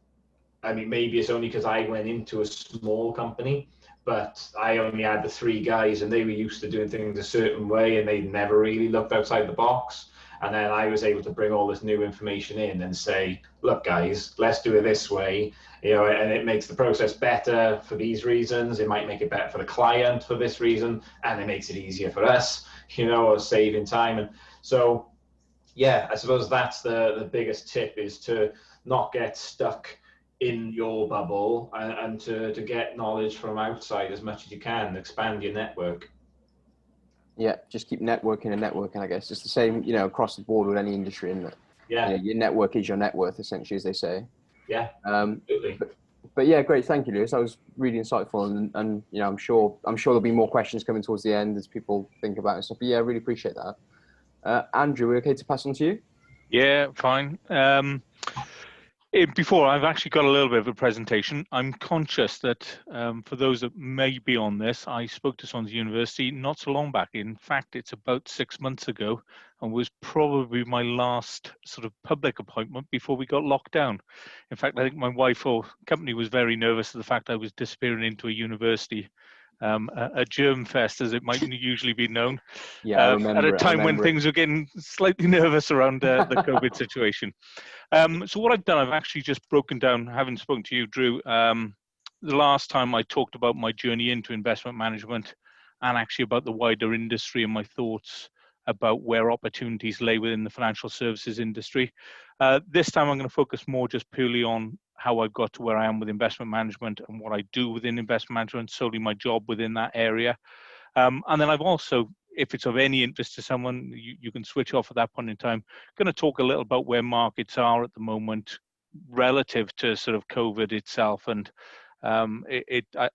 I mean, maybe it's only because I went into a small company, but I only had the 3 guys, and they were used to doing things a certain way, and they never really looked outside the box. And then I was able to bring all this new information in and say, look, guys, let's do it this way, you know, and it makes the process better for these reasons. It might make it better for the client for this reason, and it makes it easier for us, you know, or saving time. And so, yeah, I suppose that's the biggest tip, is to not get stuck in your bubble, and to get knowledge from outside as much as you can, expand your network. Yeah, just keep networking and networking, I guess. It's the same, you know, across the board with any industry, isn't it? Yeah. You know, your network is your net worth, essentially, as they say. Yeah, absolutely. But yeah, great. Thank you, Lewis. That was really insightful, and you know, I'm sure there'll be more questions coming towards the end as people think about it and stuff. But yeah, I really appreciate that. Andrew, we're okay to pass on to you? Yeah, fine. Before, I've actually got a little bit of a presentation. I'm conscious that for those that may be on this, I spoke to Swansea University not so long back. In fact, it's about 6 months ago, and was probably my last sort of public appointment before we got locked down. In fact, I think my wife or company was very nervous of the fact I was disappearing into a university, a germ fest, as it might usually be known. Yeah, I remember at a time when things were getting slightly nervous around the COVID situation. So what I've done, I've actually just broken down, having spoken to you, Drew, the last time I talked about my journey into investment management, and actually about the wider industry and my thoughts about where opportunities lay within the financial services industry. This time I'm going to focus more just purely on how I've got to where I am with investment management and what I do within investment management, solely my job within that area. And then I've also, if it's of any interest to someone, you can switch off at that point in time. Going to talk a little about where markets are at the moment relative to sort of COVID itself. And I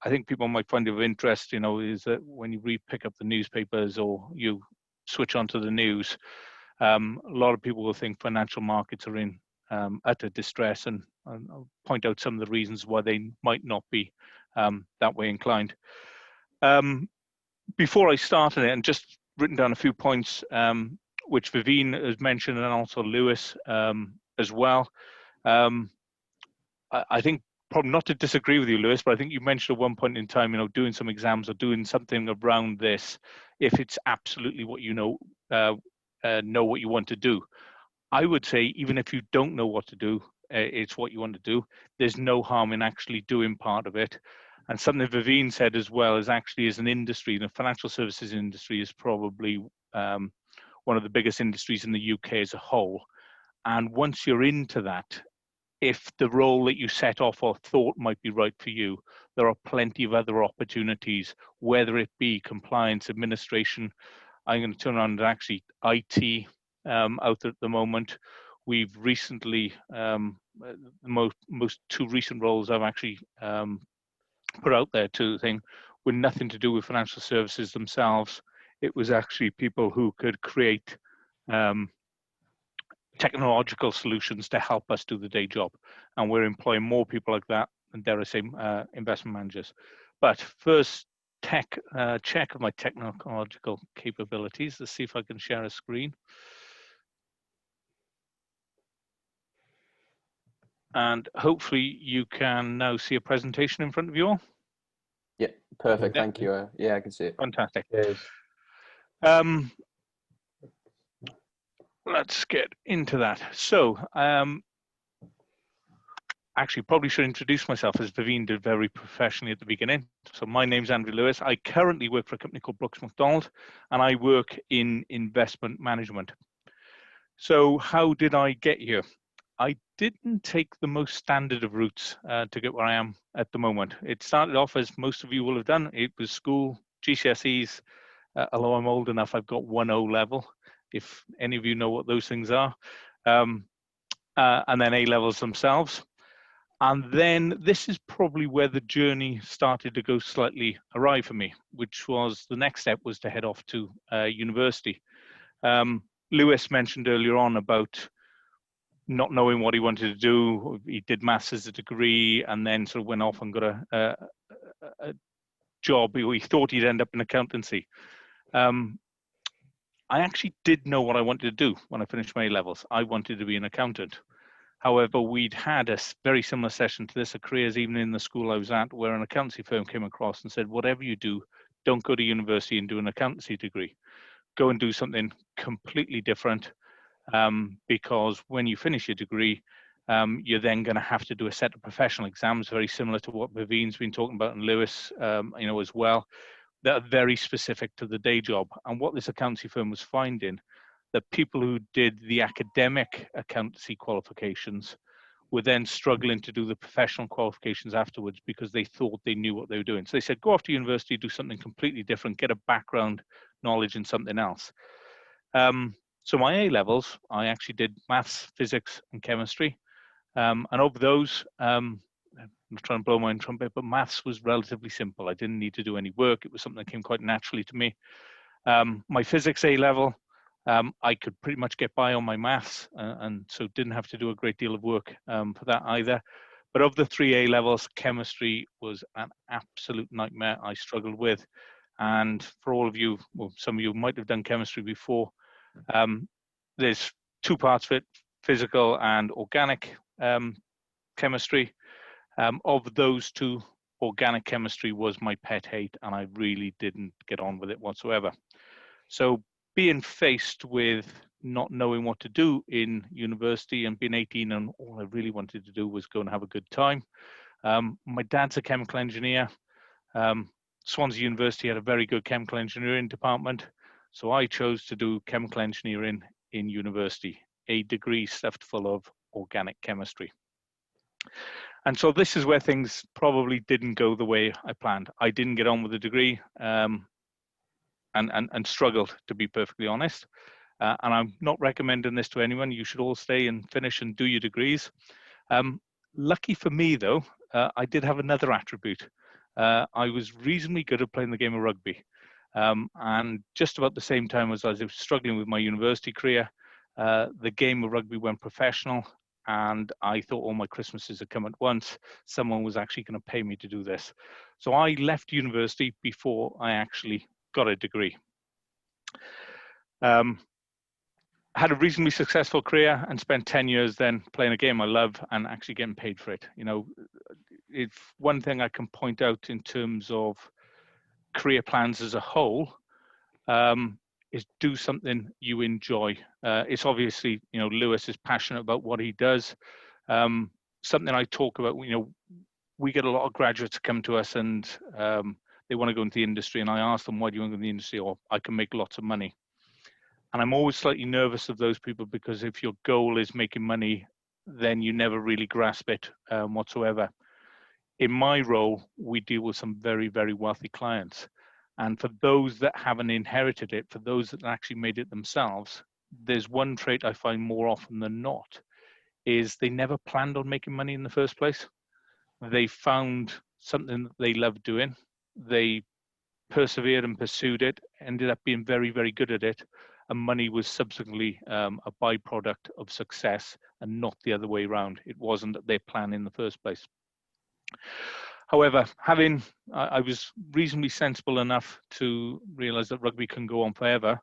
think people might find it of interest, you know, is that when you pick up the newspapers or you switch onto the news, a lot of people will think financial markets are in utter distress, and I'll point out some of the reasons why they might not be that way inclined. Before I started it, and just written down a few points, which Vivine has mentioned, and also Lewis as well. I think, probably not to disagree with you, Lewis, but I think you mentioned at one point in time, you know, doing some exams or doing something around this, if it's absolutely what you know what you want to do. I would say, even if you don't know what to do, it's what you want to do. There's no harm in actually doing part of it. And something Vivine said as well is, actually, as an industry, the financial services industry is probably one of the biggest industries in the UK as a whole. And once you're into that, if the role that you set off or thought might be right for you, there are plenty of other opportunities, whether it be compliance, administration. I'm going to turn around to actually IT out there at the moment. We've recently, the most 2 recent roles I've actually put out there to the thing were nothing to do with financial services themselves. It was actually people who could create technological solutions to help us do the day job. And we're employing more people like that, and dare I say, investment managers. But first, check of my technological capabilities. Let's see if I can share a screen. And hopefully you can now see a presentation in front of you all. Yeah, perfect. Thank you. Yeah, I can see it. Fantastic. Yes. let's get into that. So, actually, probably should introduce myself, as Vivine did very professionally at the beginning. So my name's Andrew Lewis. I currently work for a company called Brooks Macdonald, and I work in investment management. So how did I get here? I didn't take the most standard of routes to get where I am at the moment. It started off, as most of you will have done, it was school, GCSEs, although I'm old enough, I've got 1 level, if any of you know what those things are, and then A-levels themselves. And then this is probably where the journey started to go slightly awry for me, which was the next step was to head off to university. Lewis mentioned earlier on about not knowing what he wanted to do. He did maths as a degree and then sort of went off and got a job. He thought he'd end up in accountancy. I actually did know what I wanted to do when I finished my A-levels. I wanted to be an accountant. However, we'd had a very similar session to this, a careers evening in the school I was at, where an accountancy firm came across and said, whatever you do, don't go to university and do an accountancy degree. Go and do something completely different, because when you finish your degree, you're then going to have to do a set of professional exams, very similar to what Vivine's been talking about and Lewis, as well, that are very specific to the day job. And what this accountancy firm was finding, that people who did the academic accountancy qualifications were then struggling to do the professional qualifications afterwards because they thought they knew what they were doing. So they said, go off to university, do something completely different, get a background knowledge in something else. So my A-levels, I actually did maths, physics, and chemistry. And of those, I'm not trying to blow my own trumpet, but maths was relatively simple. I didn't need to do any work. It was something that came quite naturally to me. My physics A-level, I could pretty much get by on my maths, and so didn't have to do a great deal of work for that either. But of the 3 A-levels, chemistry was an absolute nightmare I struggled with. And for all of you, well, some of you might have done chemistry before, there's 2 parts of it, physical and organic chemistry. Of those 2, organic chemistry was my pet hate, and I really didn't get on with it whatsoever. So being faced with not knowing what to do in university and being 18, and all I really wanted to do was go and have a good time. My dad's a chemical engineer. Swansea University had a very good chemical engineering department. So I chose to do chemical engineering in university, a degree stuffed full of organic chemistry. And so this is where things probably didn't go the way I planned. I didn't get on with the degree, and struggled, to be perfectly honest. And I'm not recommending this to anyone. You should all stay and finish and do your degrees. Lucky for me, though, I did have another attribute. I was reasonably good at playing the game of rugby. And just about the same time as I was struggling with my university career, the game of rugby went professional, and I thought all my Christmases had come at once. Someone was actually going to pay me to do this. So I left university before I actually got a degree. Had a reasonably successful career and spent 10 years then playing a game I love and actually getting paid for it. You know, if one thing I can point out in terms of career plans as a whole, is do something you enjoy. It's obviously, you know, Lewis is passionate about what he does. Something I talk about, you know, we get a lot of graduates come to us and they want to go into the industry, and I ask them, why do you want to go into the industry? Or I can make lots of money. And I'm always slightly nervous of those people, because if your goal is making money, then you never really grasp it whatsoever. In my role, we deal with some very, very wealthy clients. And for those that haven't inherited it, for those that actually made it themselves, there's one trait I find more often than not, is they never planned on making money in the first place. They found something that they loved doing. They persevered and pursued it, ended up being very, very good at it. And money was subsequently a byproduct of success and not the other way around. It wasn't their plan in the first place. However, I was reasonably sensible enough to realize that rugby can go on forever.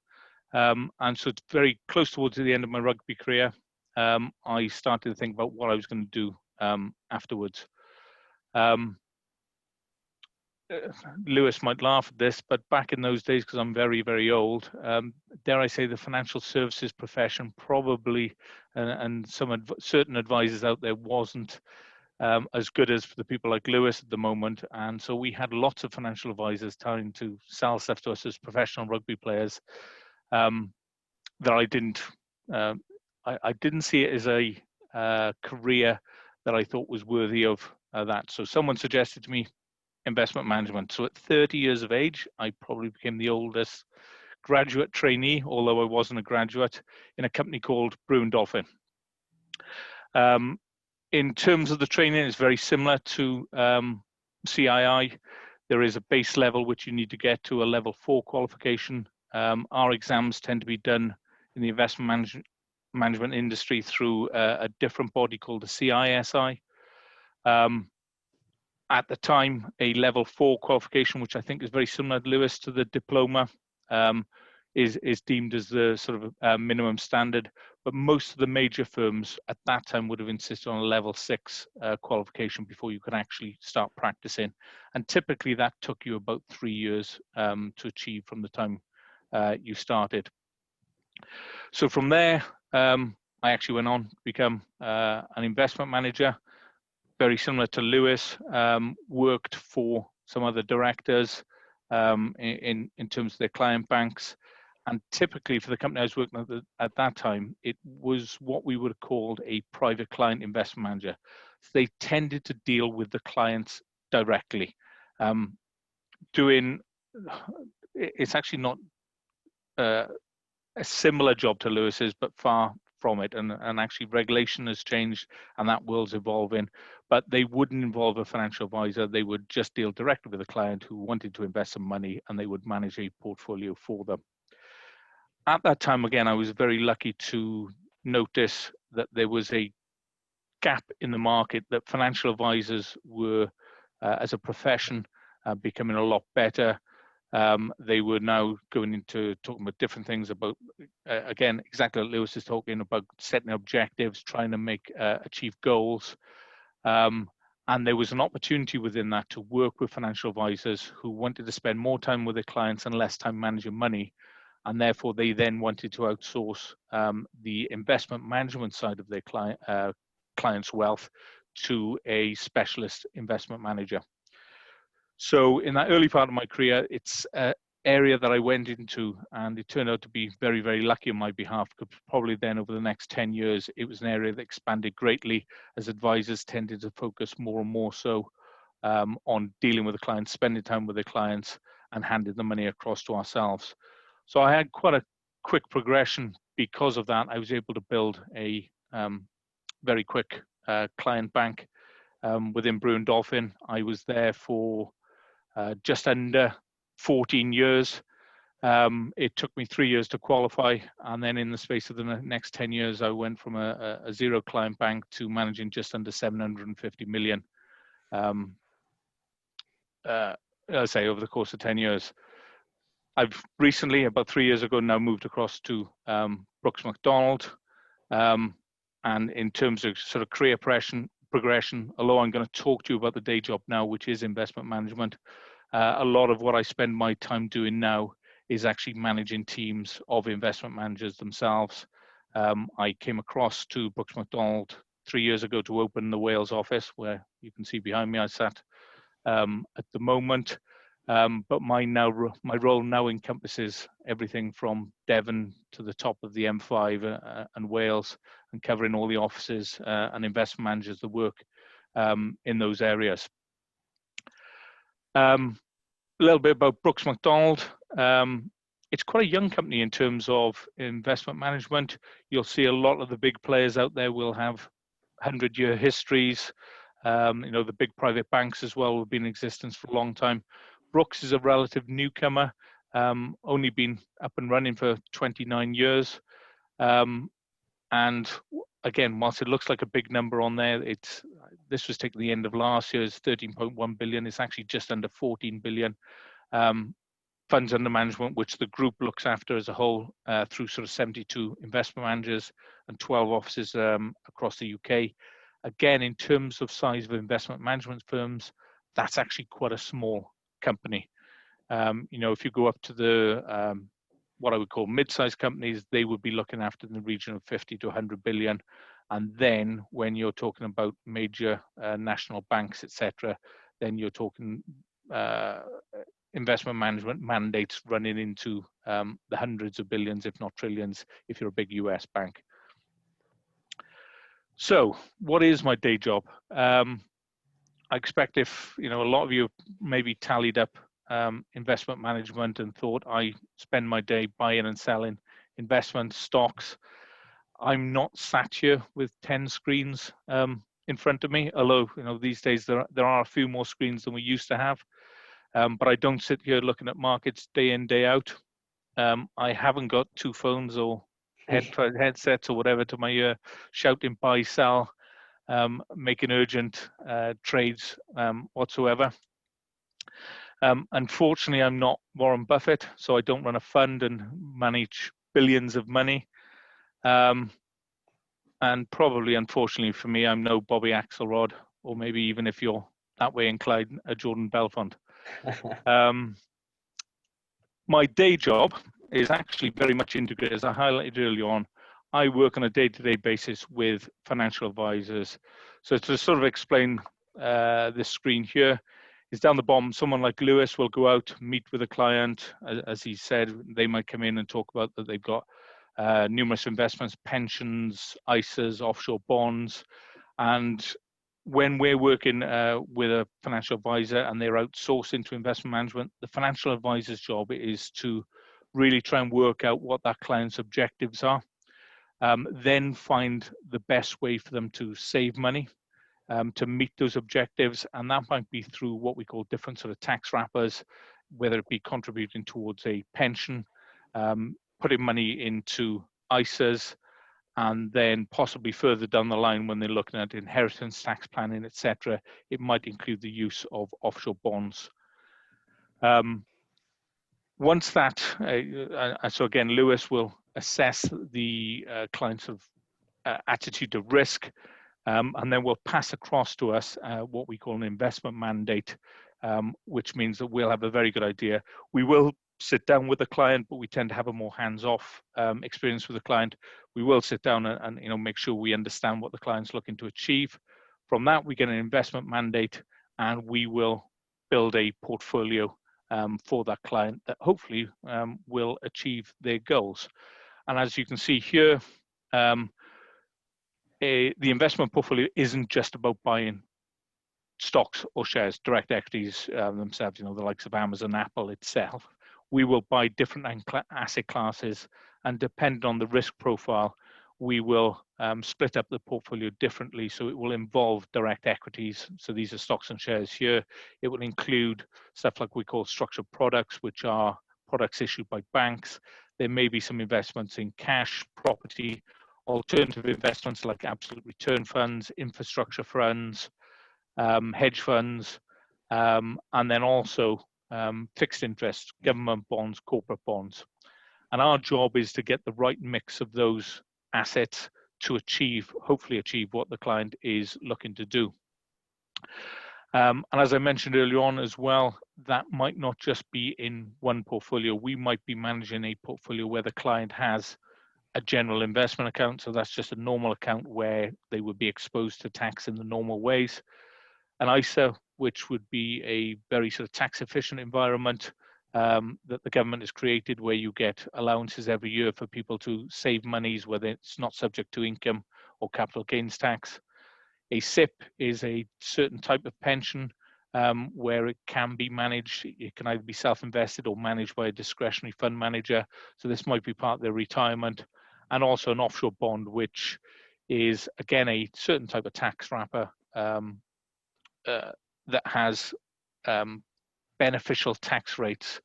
And so it's very close towards the end of my rugby career, I started to think about what I was going to do afterwards. Lewis might laugh at this, but back in those days, because I'm very, very old, dare I say the financial services profession probably, and some certain advisors out there wasn't as good as the people like Lewis at the moment. And so we had lots of financial advisors trying to sell stuff to us as professional rugby players that I didn't see it as a career that I thought was worthy of that. So someone suggested to me investment management. So at 30 years of age, I probably became the oldest graduate trainee, although I wasn't a graduate, in a company called Brewin Dolphin. In terms of the training, it's very similar to CII. There is a base level which you need to get to, a level 4 qualification. Our exams tend to be done in the investment management industry through a different body called the CISI. At the time, a level 4 qualification, which I think is very similar, Lewis, to the diploma, is deemed as the sort of minimum standard. But most of the major firms at that time would have insisted on a level 6 qualification before you could actually start practicing. And typically that took you about 3 years to achieve from the time you started. So from there, I actually went on to become an investment manager, very similar to Lewis, worked for some other directors in terms of their client banks. And typically for the company I was working at that time, it was what we would have called a private client investment manager. So they tended to deal with the clients directly. It's actually not a similar job to Lewis's, but far from it. And actually regulation has changed and that world's evolving, but they wouldn't involve a financial advisor. They would just deal directly with a client who wanted to invest some money, and they would manage a portfolio for them. At that time, again, I was very lucky to notice that there was a gap in the market, that financial advisors were, as a profession, becoming a lot better. They were now going into talking about different things about, again, exactly what Lewis is talking about, setting objectives, trying to achieve goals. And there was an opportunity within that to work with financial advisors who wanted to spend more time with their clients and less time managing money. And therefore, they then wanted to outsource the investment management side of their client's wealth to a specialist investment manager. So in that early part of my career, it's an area that I went into, and it turned out to be very, very lucky on my behalf, because probably then over the next 10 years, it was an area that expanded greatly as advisors tended to focus more and more so on dealing with the clients, spending time with their clients, and handing the money across to ourselves. So I had quite a quick progression. Because of that, I was able to build a very quick client bank within Brewin Dolphin. I was there for just under 14 years. It took me 3 years to qualify, and then in the space of the next 10 years, I went from a zero client bank to managing just under 750 million. I'll say over the course of 10 years. I've recently, about 3 years ago, now moved across to Brooks Macdonald. And in terms of sort of career progression, although I'm going to talk to you about the day job now, which is investment management, a lot of what I spend my time doing now is actually managing teams of investment managers themselves. I came across to Brooks Macdonald 3 years ago to open the Wales office, where you can see behind me I sat at the moment. But my role now encompasses everything from Devon to the top of the M5 and Wales, and covering all the offices and investment managers that work in those areas. A little bit about Brooks Macdonald. It's quite a young company in terms of investment management. You'll see a lot of the big players out there will have 100-year histories. The big private banks as well have been in existence for a long time. Brooks is a relative newcomer, only been up and running for 29 years. And again, whilst it looks like a big number on there, this was taken at the end of last year, it's 13.1 billion. It's actually just under 14 billion. Funds under management, which the group looks after as a whole through sort of 72 investment managers and 12 offices across the UK. Again, in terms of size of investment management firms, that's actually quite a small company. You know, if you go up to the what I would call mid-sized companies, they would be looking after in the region of 50 to 100 billion. And then when you're talking about major national banks, etc., then you're talking investment management mandates running into the hundreds of billions, if not trillions, if you're a big US bank. So what is my day job? I expect if, you know, a lot of you maybe tallied up investment management and thought I spend my day buying and selling investment stocks. I'm not sat here with 10 screens in front of me, although, you know, these days there are a few more screens than we used to have. But I don't sit here looking at markets day in, day out. I haven't got two phones or headsets or whatever to my ear shouting buy, sell, making urgent trades whatsoever. Unfortunately, I'm not Warren Buffett, so I don't run a fund and manage billions of money. And probably, unfortunately for me, I'm no Bobby Axelrod, or maybe even if you're that way inclined, a Jordan Belfont. My day job is actually very much integrated. As I highlighted earlier on, I work on a day-to-day basis with financial advisors. So to sort of explain this screen here, is down the bottom, someone like Lewis will go out, meet with a client. As he said, they might come in and talk about that they've got numerous investments, pensions, ISAs, offshore bonds. And when we're working with a financial advisor and they're outsourced into investment management, the financial advisor's job is to really try and work out what that client's objectives are, then find the best way for them to save money, to meet those objectives. And that might be through what we call different sort of tax wrappers, whether it be contributing towards a pension, putting money into ISAs, and then possibly further down the line when they're looking at inheritance tax planning, etc., it might include the use of offshore bonds. Once that, so again, Lewis will assess the client's sort of attitude to risk, and then we'll pass across to us what we call an investment mandate, which means that we'll have a very good idea. We will sit down with the client, but we tend to have a more hands-off experience with the client. We will sit down and you know, make sure we understand what the client's looking to achieve. From that, we get an investment mandate, and we will build a portfolio for that client that hopefully will achieve their goals. And as you can see here, the investment portfolio isn't just about buying stocks or shares, direct equities themselves, you know, the likes of Amazon, Apple itself. We will buy different asset classes, and depending on the risk profile, we will split up the portfolio differently. So it will involve direct equities. So these are stocks and shares here. It will include stuff like we call structured products, which are products issued by banks. There may be some investments in cash, property, alternative investments like absolute return funds, infrastructure funds, hedge funds, and then also fixed interest, government bonds, corporate bonds. And our job is to get the right mix of those assets to achieve, hopefully achieve what the client is looking to do. And as I mentioned earlier on as well, that might not just be in one portfolio. We might be managing a portfolio where the client has a general investment account. So that's just a normal account where they would be exposed to tax in the normal ways. An ISA, which would be a very sort of tax efficient environment that the government has created, where you get allowances every year for people to save monies, whether it's not subject to income or capital gains tax. A SIP is a certain type of pension where it can be managed. It can either be self-invested or managed by a discretionary fund manager. So this might be part of their retirement. And also an offshore bond, which is, again, a certain type of tax wrapper that has beneficial tax rates,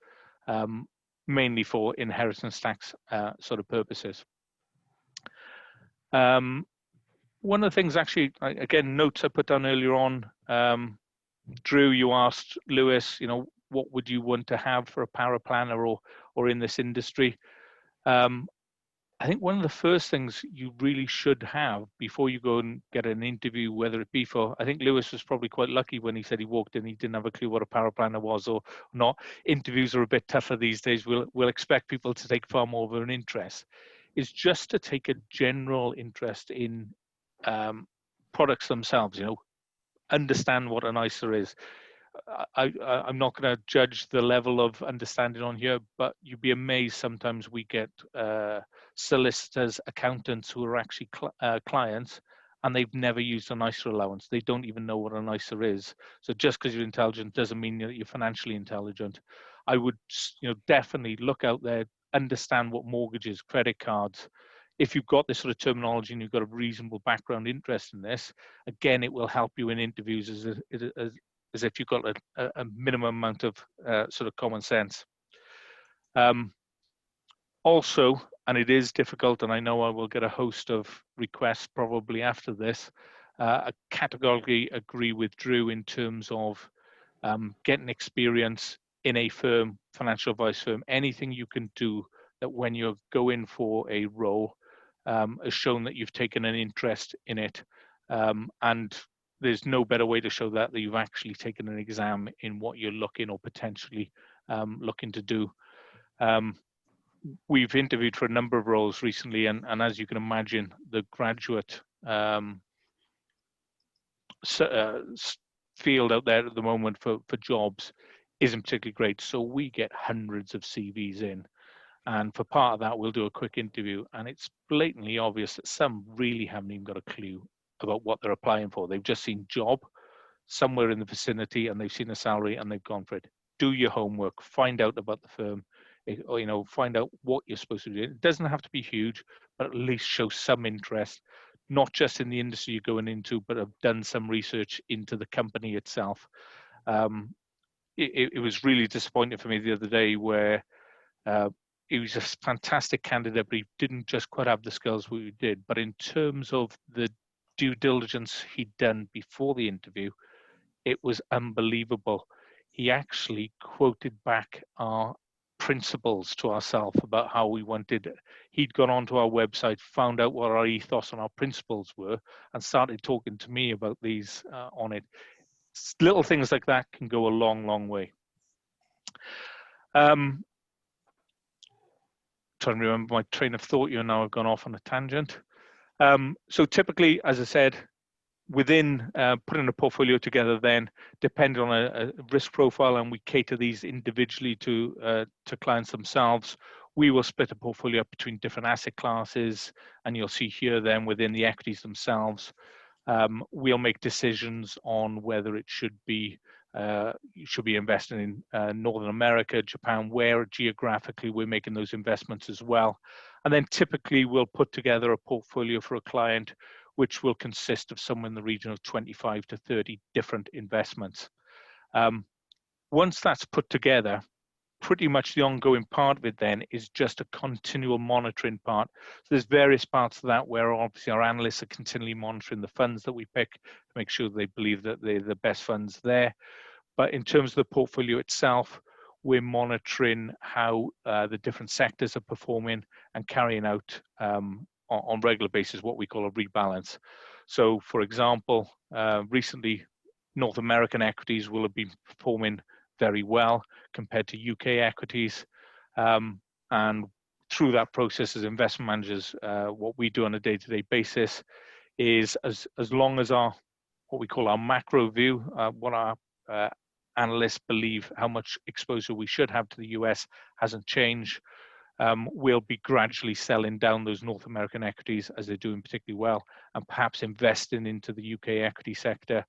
mainly for inheritance tax sort of purposes. One of the things, actually, again, notes I put down earlier on, Drew, you asked Lewis, you know, what would you want to have for a paraplanner or in this industry? I think one of the first things you really should have before you go and get an interview, whether it be for, I think Lewis was probably quite lucky when he said he walked in, he didn't have a clue what a paraplanner was or not. Interviews are a bit tougher these days. We'll expect people to take far more of an interest. Is just to take a general interest in products themselves, you know, understand what an ISA is. I'm not going to judge the level of understanding on here, but you'd be amazed sometimes we get solicitors, accountants who are actually clients, and they've never used an ISA allowance. They don't even know what an ISA is. So just because you're intelligent doesn't mean that you're financially intelligent. I would, you know, definitely look out there, understand what mortgages, credit cards. If you've got this sort of terminology and you've got a reasonable background interest in this, again, it will help you in interviews as if you've got a minimum amount of sort of common sense. Also, and it is difficult, and I know I will get a host of requests probably after this, I categorically agree with Drew in terms of getting experience in a firm, financial advice firm. Anything you can do that when you're going for a role has shown that you've taken an interest in it, and there's no better way to show that you've actually taken an exam in what you're looking or potentially looking to do. We've interviewed for a number of roles recently, and as you can imagine, the graduate field out there at the moment for jobs isn't particularly great. So we get hundreds of CVs in, and for part of that, we'll do a quick interview, and it's blatantly obvious that some really haven't even got a clue about what they're applying for. They've just seen job somewhere in the vicinity, and they've seen a salary, and they've gone for it. Do your homework, find out about the firm, or, you know, find out what you're supposed to do. It doesn't have to be huge, but at least show some interest, not just in the industry you're going into, but have done some research into the company itself. It was really disappointing for me the other day where he was a fantastic candidate, but he didn't just quite have the skills we did. But in terms of the due diligence he'd done before the interview, it was unbelievable. He actually quoted back our principles to ourselves about how we wanted it. He'd gone onto our website, found out what our ethos and our principles were, and started talking to me about these on it. Little things like that can go a long, long way. Trying to remember my train of thought here now. I've gone off on a tangent. So typically, as I said, within putting a portfolio together, then depending on a risk profile, and we cater these individually to clients themselves, we will split a portfolio up between different asset classes, and you'll see here then within the equities themselves, we'll make decisions on whether it should be you should be investing in Northern America, Japan, where geographically we're making those investments as well. And then typically we'll put together a portfolio for a client which will consist of somewhere in the region of 25 to 30 different investments. Once that's put together, pretty much the ongoing part of it then is just a continual monitoring part. So there's various parts of that where obviously our analysts are continually monitoring the funds that we pick to make sure they believe that they're the best funds there. But in terms of the portfolio itself, we're monitoring how the different sectors are performing and carrying out on regular basis what we call a rebalance. So for example, recently North American equities will have been performing very well compared to UK equities, and through that process as investment managers, what we do on a day-to-day basis is as long as our what we call our macro view, what our analysts believe how much exposure we should have to the US hasn't changed, we'll be gradually selling down those North American equities as they're doing particularly well, and perhaps investing into the UK equity sector,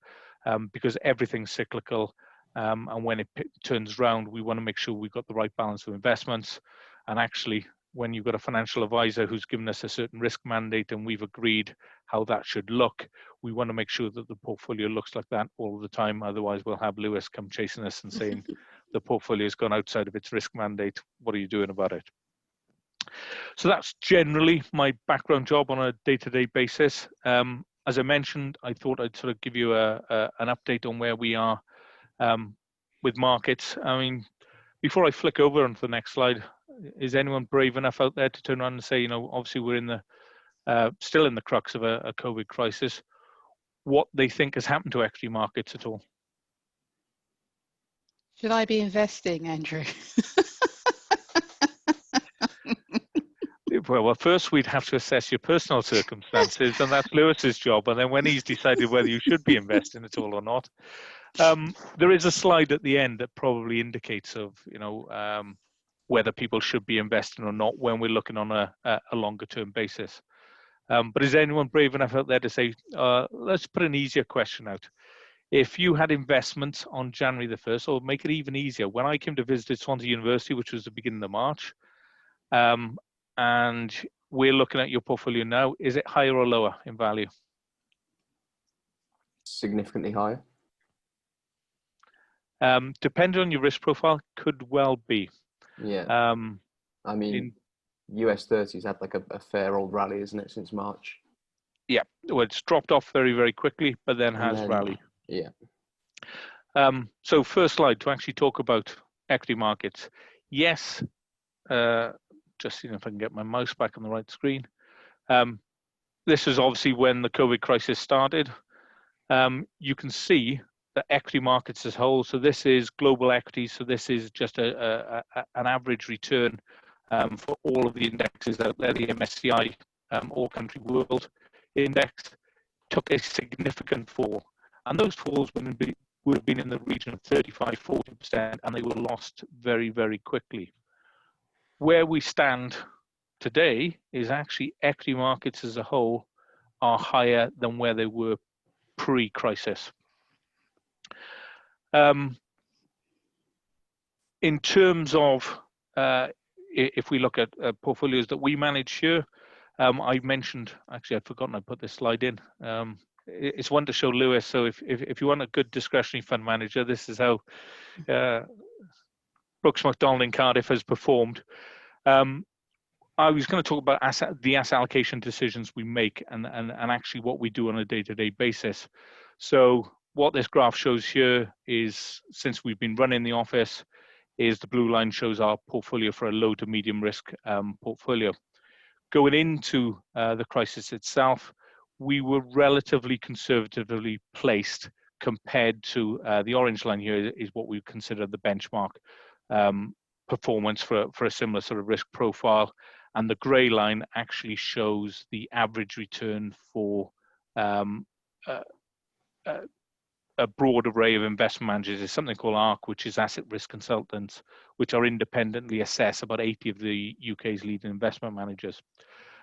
because everything's cyclical, and when it turns around, we want to make sure we've got the right balance of investments. And actually, when you've got a financial advisor who's given us a certain risk mandate and we've agreed how that should look, we want to make sure that the portfolio looks like that all the time. Otherwise, we'll have Lewis come chasing us and saying, the portfolio has gone outside of its risk mandate. What are you doing about it? So that's generally my background job on a day-to-day basis. As I mentioned, I thought I'd sort of give you an update on where we are with markets. I mean, before I flick over onto the next slide, is anyone brave enough out there to turn around and say, you know, obviously we're in the still in the crux of a COVID crisis, what they think has happened to equity markets at all? Should I be investing, Andrew? Well, first we'd have to assess your personal circumstances, and that's Lewis's job. And then when he's decided whether you should be investing at all or not, there is a slide at the end that probably indicates of, you know, whether people should be investing or not when we're looking on a longer term basis. But is anyone brave enough out there to say, let's put an easier question out. If you had investments on January the 1st, or make it even easier, when I came to visit Swansea University, which was the beginning of March, and we're looking at your portfolio now, is it higher or lower in value? Significantly higher. Depending on your risk profile, could well be. Yeah. I mean, US 30's had like a fair old rally, isn't it, since March? Yeah, well, it's dropped off very, very quickly, but then has rallied. Yeah. So first slide to actually talk about equity markets. Yes, just seeing if I can get my mouse back on the right screen. This is obviously when the COVID crisis started. You can see the equity markets as a whole. So this is global equities. So this is just an average return for all of the indexes out there. The MSCI All Country World Index took a significant fall. And those falls would have been in the region of 35–40%, and they were lost very, very quickly. Where we stand today is actually equity markets as a whole are higher than where they were pre-crisis. In terms of, if we look at portfolios that we manage here, I mentioned, actually I'd forgotten I put this slide in. It's one to show Lewis. So if you want a good discretionary fund manager, this is how Brooks Macdonald in Cardiff has performed. I was going to talk about the asset allocation decisions we make and actually what we do on a day-to-day basis. So what this graph shows here is, since we've been running the office, is the blue line shows our portfolio for a low to medium risk portfolio. Going into the crisis itself, we were relatively conservatively placed compared to the orange line here is what we consider the benchmark performance for a similar sort of risk profile. And the gray line actually shows the average return for a broad array of investment managers. Is something called ARC, which is asset risk consultants, which are independently assess about 80 of the UK's leading investment managers.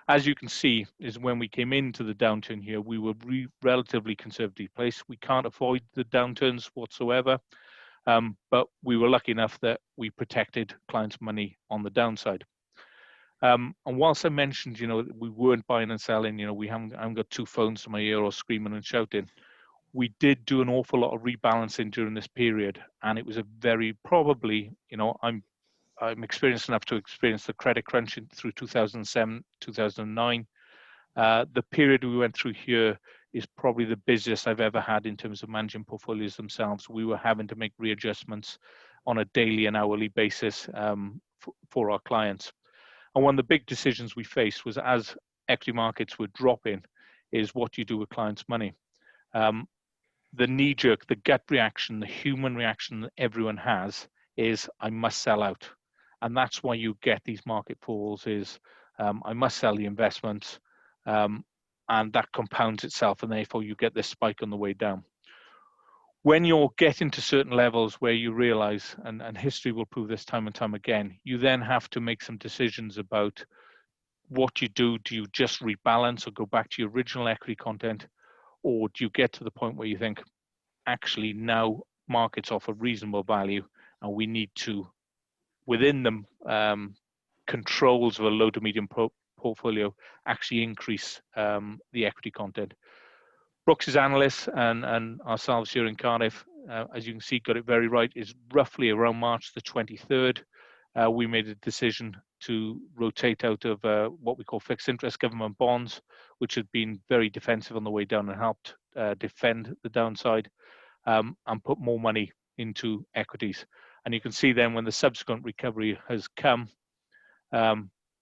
As you can see, is when we came into the downturn here, we were relatively conservatively placed. We can't avoid the downturns whatsoever, but we were lucky enough that we protected clients' money on the downside. And whilst I mentioned, you know, we weren't buying and selling, you know, I haven't got two phones to my ear or screaming and shouting. We did do an awful lot of rebalancing during this period, and it was a very probably, you know, I'm experienced enough to experience the credit crunch through 2007, 2009. The period we went through here is probably the busiest I've ever had in terms of managing portfolios themselves. We were having to make readjustments on a daily and hourly basis for our clients. And one of the big decisions we faced was, as equity markets were dropping, is what do you do with clients' money? The knee-jerk, the gut reaction, the human reaction that everyone has is, I must sell out. And that's why you get these market falls is, I must sell the investments, and that compounds itself, and therefore you get this spike on the way down. When you're getting to certain levels where you realize, and history will prove this time and time again, you then have to make some decisions about what you do. Do you just rebalance or go back to your original equity content? Or do you get to the point where you think, actually now markets offer reasonable value and we need to, within them, controls of a low to medium portfolio, actually increase the equity content? Brooks' analysts and ourselves here in Cardiff, as you can see, got it very right. Is roughly around March the 23rd. We made a decision to rotate out of what we call fixed interest government bonds, which had been very defensive on the way down and helped defend the downside, and put more money into equities. And you can see then when the subsequent recovery has come,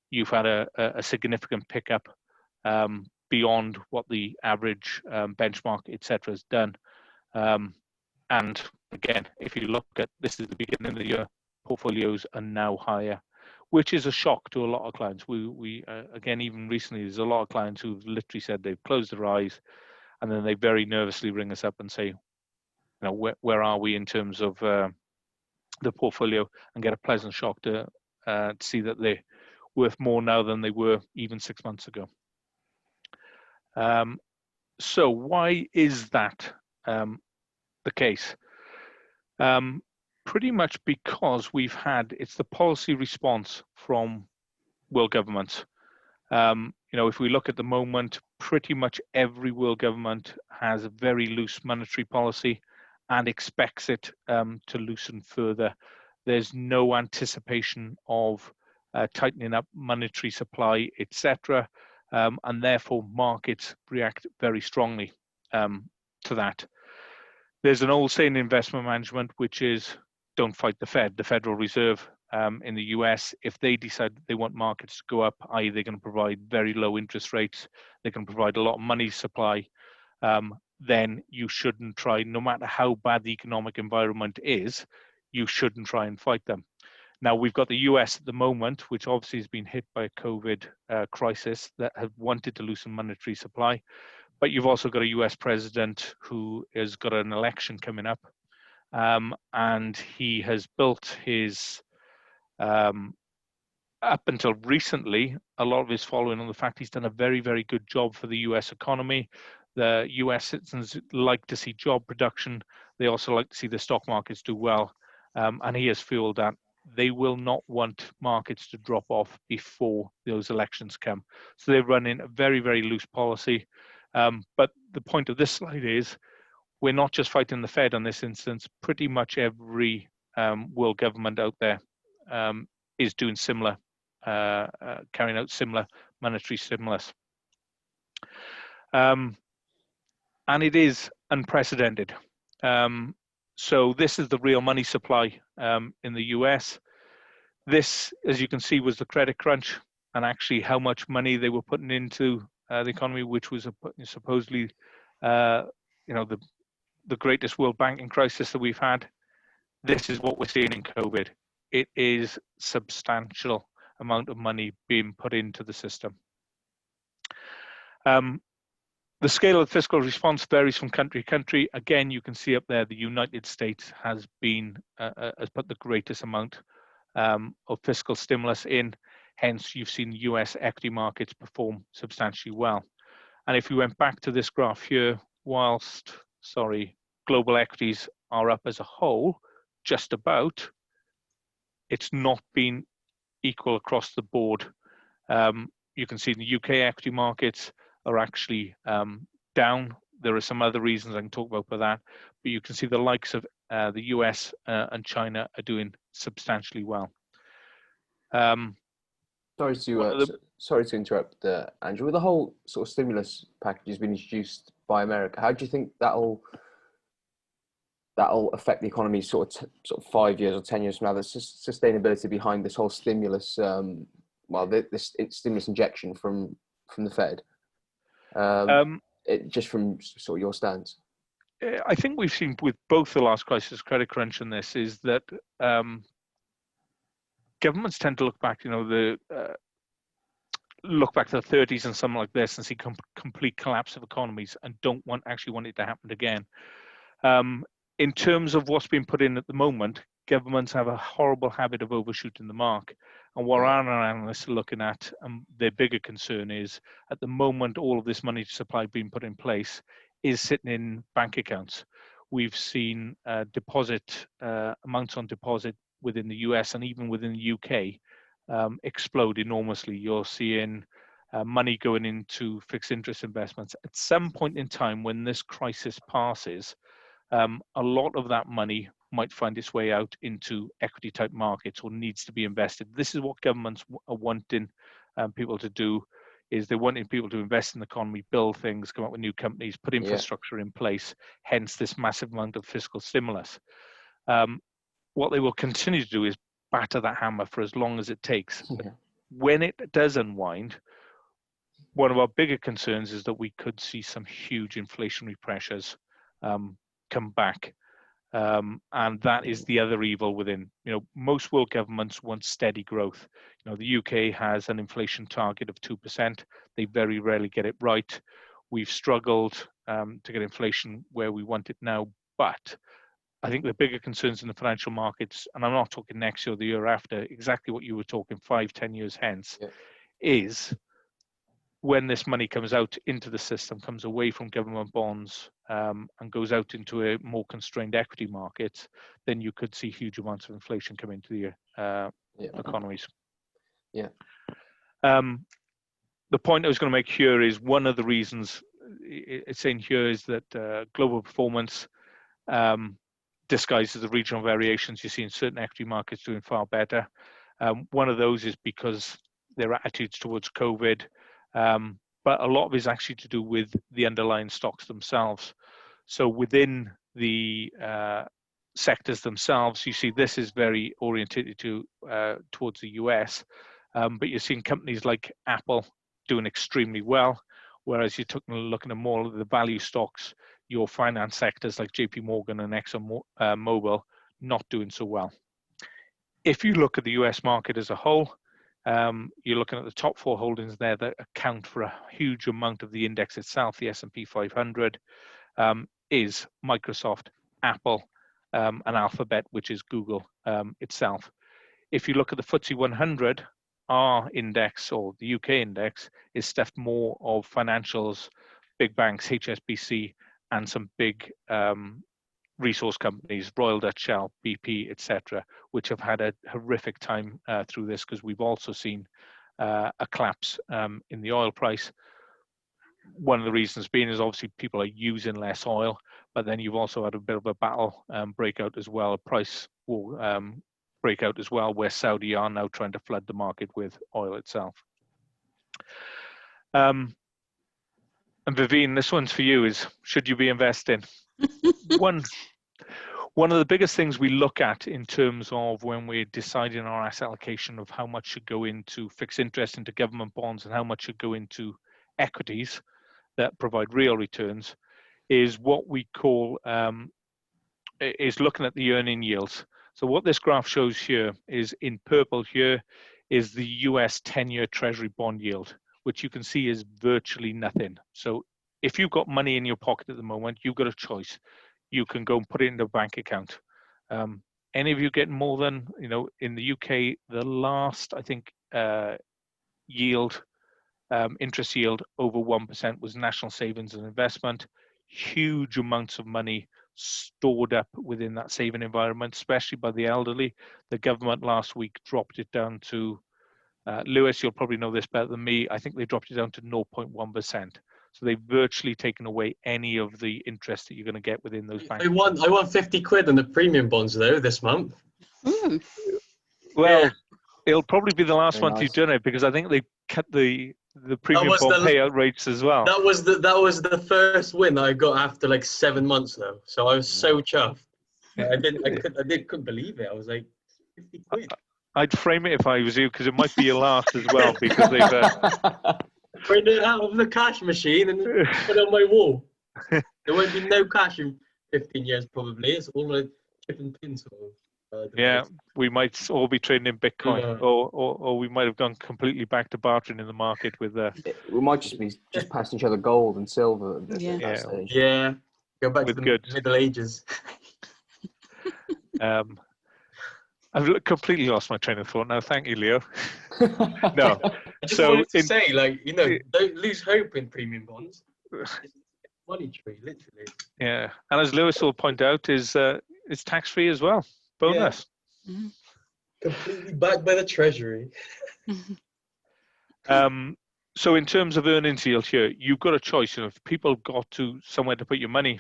you've had a significant pickup beyond what the average benchmark, etc., has done. And again, if you look at this is the beginning of the year, portfolios are now higher, which is a shock to a lot of clients. We again, even recently, there's a lot of clients who've literally said they've closed their eyes, and then they very nervously ring us up and say, where are we in terms of the portfolio, and get a pleasant shock to see that they're worth more now than they were even 6 months ago. So why is that the case? Pretty much because it's the policy response from world governments. If we look at the moment, pretty much every world government has a very loose monetary policy and expects it to loosen further. There's no anticipation of tightening up monetary supply, etc., and therefore markets react very strongly to that. There's an old saying in investment management, which is don't fight the Fed. The Federal Reserve in the US, if they decide they want markets to go up, i.e. they're going to provide very low interest rates, they can provide a lot of money supply, then you shouldn't try, no matter how bad the economic environment is, you shouldn't try and fight them. Now, we've got the US at the moment, which obviously has been hit by a COVID crisis that have wanted to loosen monetary supply. But you've also got a US president who has got an election coming up. And he has built his, up until recently, a lot of his following on the fact he's done a very, very good job for the US economy. The US citizens like to see job production. They also like to see the stock markets do well. And he has fueled that. They will not want markets to drop off before those elections come. So they're running a very, very loose policy. But the point of this slide is we're not just fighting the Fed on this instance. Pretty much every world government out there is doing similar, carrying out similar monetary stimulus. And it is unprecedented. So this is the real money supply in the US. This, as you can see, was the credit crunch, and actually how much money they were putting into the economy, which was supposedly, the greatest world banking crisis that we've had. This is what we're seeing in COVID. It is substantial amount of money being put into the system. The scale of fiscal response varies from country to country. Again, you can see up there, the United States has put the greatest amount of fiscal stimulus in. Hence, you've seen US equity markets perform substantially well. And if we went back to this graph here, whilst, global equities are up as a whole, just about, it's not been equal across the board. You can see the UK equity markets are actually down. There are some other reasons I can talk about for that, but you can see the likes of the US and China are doing substantially well. Sorry to interrupt, Andrew. With the whole sort of stimulus package has been introduced by America, how do you think that'll affect the economy sort of 5 years or 10 years from now? The sustainability behind this whole stimulus, this stimulus injection from the Fed. Just from sort of your stance. I think we've seen with both the last crisis, credit crunch, and this is that governments tend to look back, look back to the 30s and something like this and see complete collapse of economies and don't actually want it to happen again. In terms of what's being put in at the moment, governments have a horrible habit of overshooting the mark. And what our analysts are looking at, their bigger concern is, at the moment, all of this money supply being put in place is sitting in bank accounts. We've seen deposit amounts on deposit within the US and even within the UK explode enormously. You're seeing money going into fixed interest investments. At some point in time, when this crisis passes, a lot of that money might find its way out into equity type markets or needs to be invested. This is what governments are wanting people to do, is they're wanting people to invest in the economy, build things, come up with new companies, put infrastructure in place, hence this massive amount of fiscal stimulus. What they will continue to do is batter that hammer for as long as it takes. when it does unwind, one of our bigger concerns is that we could see some huge inflationary pressures come back. And that is the other evil within, most world governments want steady growth. The UK has an inflation target of 2%. They very rarely get it right. We've struggled to get inflation where we want it now, but I think the bigger concerns in the financial markets, and I'm not talking next year or the year after, exactly what you were talking 5-10 years hence, is when this money comes out into the system, comes away from government bonds and goes out into a more constrained equity market, then you could see huge amounts of inflation come into the economies. Yeah. The point I was going to make here is one of the reasons it's saying here is that global performance disguises the regional variations you see in certain equity markets doing far better. One of those is because their attitudes towards COVID, but a lot of it is actually to do with the underlying stocks themselves. So within the sectors themselves, you see this is very oriented towards the US, but you're seeing companies like Apple doing extremely well, whereas you're looking at more of the value stocks, your finance sectors like JP Morgan and Exxon Mobil not doing so well. If you look at the US market as a whole, you're looking at the top 4 holdings there that account for a huge amount of the index itself. The S&P 500 is Microsoft, Apple, and Alphabet, which is Google itself. If you look at the FTSE 100, our index, or the UK index, is stuffed more of financials, big banks, HSBC, and some big resource companies, Royal Dutch Shell, BP, etc., which have had a horrific time through this, because we've also seen a collapse in the oil price. One of the reasons being is obviously people are using less oil, but then you've also had a bit of a battle breakout as well, a price war breakout as well, where Saudi are now trying to flood the market with oil itself. And Vivine, this one's for you, is should you be investing? One of the biggest things we look at in terms of when we're deciding our asset allocation of how much should go into fixed interest, into government bonds, and how much should go into equities that provide real returns, is what we call, is looking at the earning yields. So what this graph shows here is, in purple here, is the US 10-year Treasury bond yield, which you can see is virtually nothing. So if you've got money in your pocket at the moment, you've got a choice. You can go and put it in a bank account. Any of you getting more than, in the UK, the last, I think, yield, interest yield over 1% was National Savings and Investment. Huge amounts of money stored up within that saving environment, especially by the elderly. The government last week dropped it down to, Lewis, you'll probably know this better than me, I think they dropped it down to 0.1%. So they've virtually taken away any of the interest that you're going to get within those banks. I won 50 quid on the premium bonds though this month. Ooh. Well, it'll probably be the last Very month nice. you've done it, because I think they cut the premium bond payout rates as well. That was the first win I got after like 7 months though. So I was so chuffed. I couldn't believe it. I was like, 50 quid. I'd frame it if I was you, because it might be your last as well, because they've Print it out of the cash machine and put it on my wall. There won't be no cash in 15 years probably. It's all like chip and pin sort of. yeah, we might all be trading in Bitcoin, Yeah. or we might have gone completely back to bartering in the market with We might just be passing each other gold and silver at Yeah. that stage. Yeah, go back With to the goods. Middle Ages. I've completely lost my train of thought now. Thank you, Leo. No. I just So wanted to say, don't lose hope in premium bonds. It's a money tree, literally. Yeah, and as Lewis will point out, is it's tax-free as well. Bonus. Mm-hmm. Completely backed by the Treasury. So in terms of earnings yield here, you've got a choice. If people got to somewhere to put your money,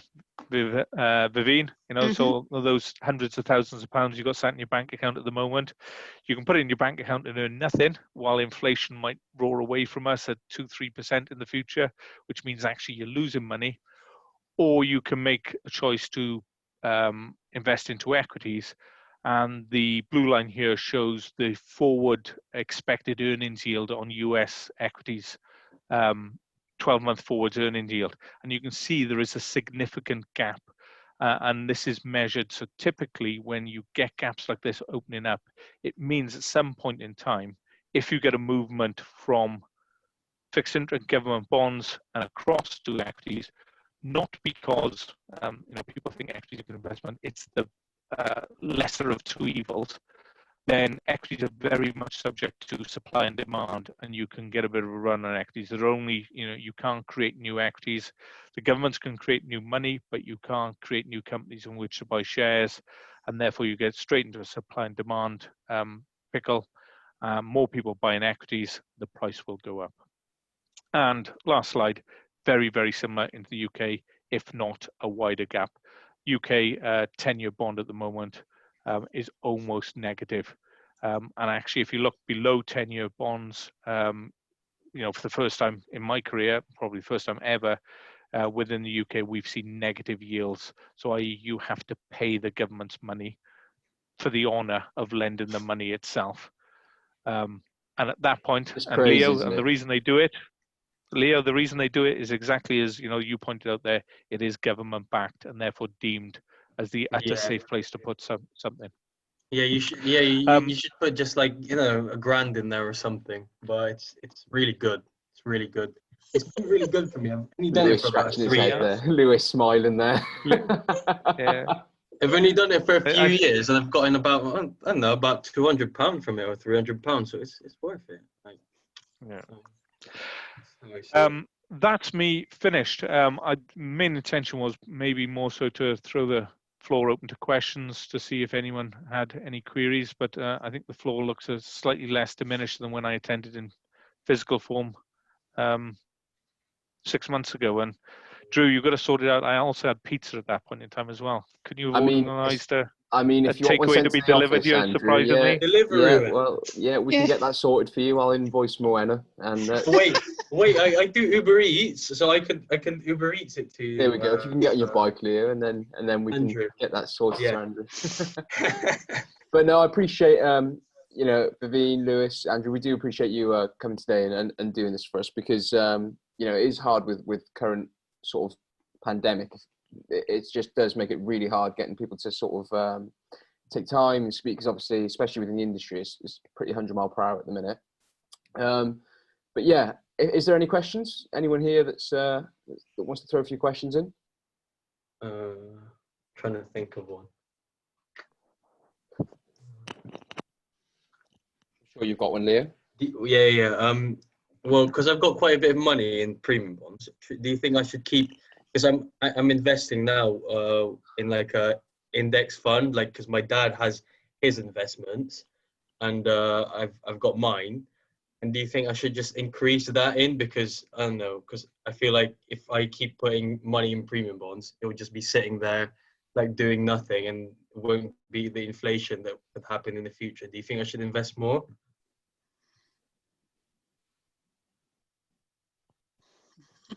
Vivine, so those hundreds of thousands of pounds you've got sat in your bank account at the moment, you can put it in your bank account and earn nothing, while inflation might roar away from us at 2-3% in the future, which means actually you're losing money. Or you can make a choice to invest into equities, And the blue line here shows the forward expected earnings yield on US equities, 12-month forwards earnings yield. And you can see there is a significant gap. And this is measured. So typically when you get gaps like this opening up, it means at some point in time, if you get a movement from fixed interest government bonds and across to equities, not because people think equities are a good investment, it's the lesser of two evils, then equities are very much subject to supply and demand, and you can get a bit of a run on equities. There are only, you can't create new equities. The governments can create new money, but you can't create new companies in which to buy shares, and therefore you get straight into a supply and demand pickle. More people buying equities, the price will go up. And last slide, very, very similar into the UK, if not a wider gap. UK 10-year bond at the moment is almost negative. And actually, if you look below 10-year bonds, for the first time in my career, probably the first time ever, within the UK, we've seen negative yields. So i.e. you have to pay the government's money for the honour of lending the money itself. And at that point, It's and crazy, Leo, isn't and it? the reason they do it, Leo, the reason they do it is exactly as you pointed out there. It is government backed and therefore deemed as the utter safe place to put something. Yeah, you should. Yeah, you should put just like $1,000 in there or something. But it's really good. It's really good. It's been really good for me. I've only done it Lewis for about scratching his 3 head years. there. Lewis smiling there. Yeah. I've only done it for a few I- years, and I've gotten about I don't know about £200 from it or £300. So it's worth it. Like, Yeah. that's how I see it. That's me finished. Main intention was maybe more so to throw the floor open to questions to see if anyone had any queries, but I think the floor looks slightly less diminished than when I attended in physical form 6 months ago. And Drew, you've got to sort it out. I also had pizza at that point in time as well. Could you have organised a if you want one takeaway sent to be the delivered office, here, Andrew, surprisingly? Delivery. we can get that sorted for you. I'll invoice Moena, and Wait! I do Uber Eats, so I can Uber Eats it to you. there we go. If you can get on your bike, Leo, and then we Andrew. can get that sorted Yeah. to Andrew. But no, I appreciate Vivine, Lewis, Andrew. We do appreciate you coming today and doing this for us, because it is hard with current sort of pandemic. It just does make it really hard getting people to sort of take time and speak, because obviously, especially within the industry, it's pretty 100 mile per hour at the minute. But yeah, is there any questions? Anyone here that wants to throw a few questions in? Trying to think of one. Sure, you've got one, Leo. Yeah. Well, because I've got quite a bit of money in premium bonds. Do you think I should keep? Because I'm investing now in like a index fund, like because my dad has his investments, and I've got mine. And do you think I should just increase that in? Because I don't know, because I feel like if I keep putting money in premium bonds, it will just be sitting there like doing nothing, and it won't be the inflation that would happen in the future. Do you think I should invest more?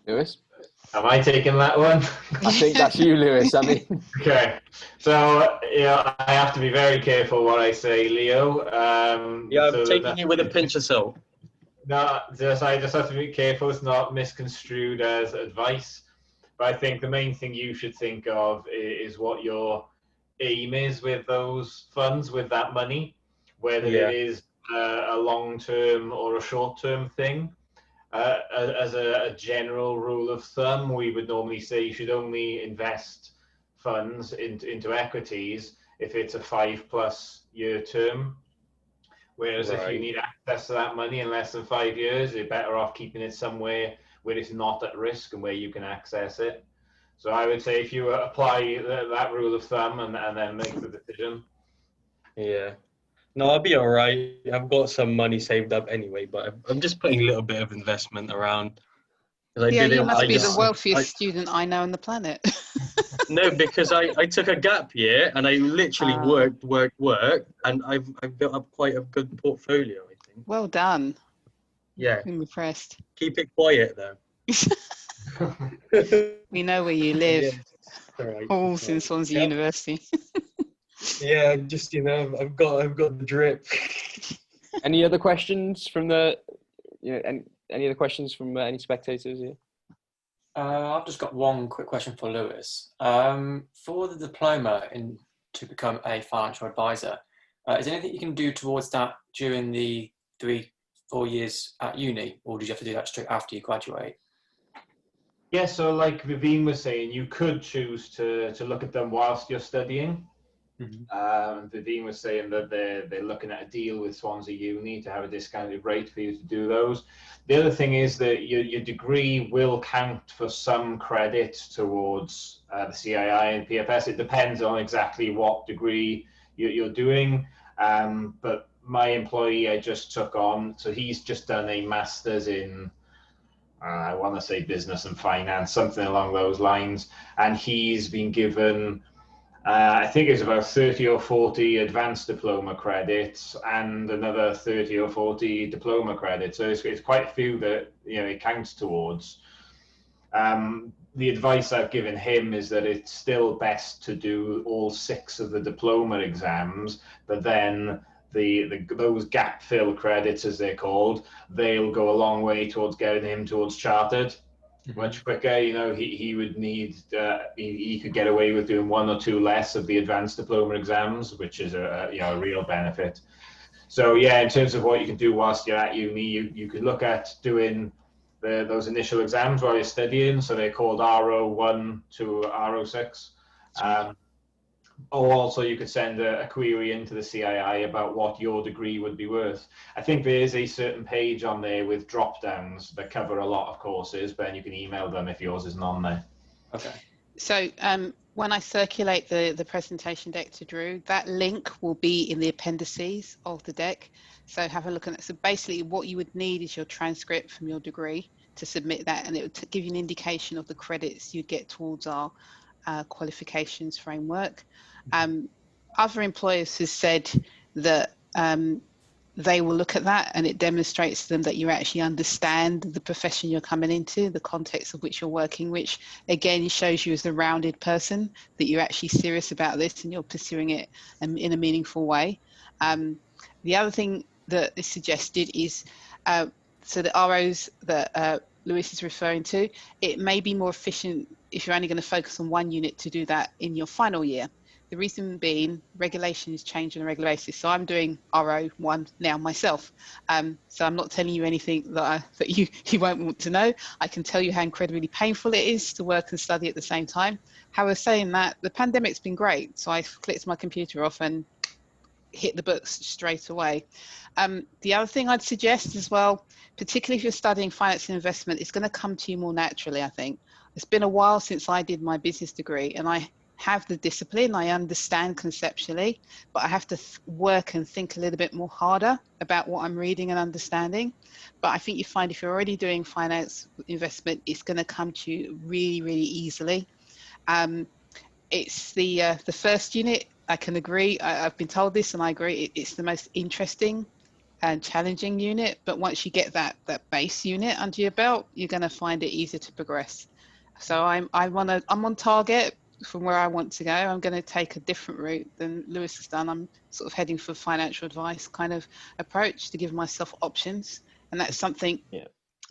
Lewis? Am I taking that one? I think that's you, Lewis. I mean, Okay, so I have to be very careful what I say, Leo. Yeah, so I'm taking it with a pinch of salt. No, I just have to be careful it's not misconstrued as advice. But I think the main thing you should think of is what your aim is with those funds, with that money, whether it is a long-term or a short-term thing. As a general rule of thumb, we would normally say you should only invest funds into equities if it's a 5+ year term. Whereas if you need access to that money in less than 5 years, you're better off keeping it somewhere where it's not at risk and where you can access it. So I would say if you apply that rule of thumb and then make the decision. Yeah. No, I'll be all right. I've got some money saved up anyway, but I'm just putting a little bit of investment around. You must be the wealthiest student I know on the planet. No, because I took a gap year and I literally worked, and I've built up quite a good portfolio, I think. Well done. Yeah. I'm impressed. Keep it quiet though. We know where you live. Yeah. All right. Halls in Swansea University. Yeah, just I've got the drip. Any other questions from the, any other questions from any spectators here? I've just got one quick question for Lewis. For the diploma to become a financial advisor, is there anything you can do towards that during the 3-4 years at uni, or do you have to do that straight after you graduate? Yeah, so like Vivine was saying, you could choose to look at them whilst you're studying. Vivine was saying that they're looking at a deal with Swansea Uni to have a discounted rate for you to do those. The other thing is that your degree will count for some credit towards the CII and PFS. It depends on exactly what degree you're doing. But my employee I just took on, so he's just done a master's in, I want to say business and finance, something along those lines. And he's been given, I think it's about 30 or 40 advanced diploma credits and another 30 or 40 diploma credits. So it's quite a few that it counts towards. The advice I've given him is that it's still best to do all 6 of the diploma exams, but then those gap fill credits, as they're called, they'll go a long way towards getting him towards chartered much quicker. He would need, he could get away with doing 1 or 2 less of the advanced diploma exams, which is a real benefit. So yeah, in terms of what you can do whilst you're at uni, you could look at doing those initial exams while you're studying. So they're called RO1 to RO6. Or also you could send a query into the CII about what your degree would be worth. I think there is a certain page on there with drop downs that cover a lot of courses, but then you can email them if yours isn't on there. Okay. So when I circulate the presentation deck to Drew, that link will be in the appendices of the deck. So have a look at that. So basically what you would need is your transcript from your degree to submit that, and it would give you an indication of the credits you'd get towards our qualifications framework. Other employers have said that they will look at that, and it demonstrates to them that you actually understand the profession you're coming into, the context of which you're working, which again shows you as a rounded person, that you're actually serious about this and you're pursuing it in a meaningful way. The other thing that is suggested is, so the ROs that Lewis is referring to, it may be more efficient if you're only going to focus on one unit to do that in your final year. The reason being, regulations change on a regular basis. So I'm doing RO1 now myself. So I'm not telling you anything that you won't want to know. I can tell you how incredibly painful it is to work and study at the same time. However, saying that, the pandemic's been great. So I clicked my computer off and hit the books straight away. The other thing I'd suggest as well, particularly if you're studying finance and investment, it's going to come to you more naturally, I think. It's been a while since I did my business degree, and I have the discipline, I understand conceptually, but I have to work and think a little bit more harder about what I'm reading and understanding. But I think you find if you're already doing finance investment, it's going to come to you really, really easily. It's the first unit, I can agree. I've been told this and I agree. It's the most interesting and challenging unit, but once you get that base unit under your belt, you're going to find it easier to progress. So I'm on target from where I want to go. I'm going to take a different route than Lewis has done. I'm sort of heading for financial advice kind of approach to give myself options, and that's something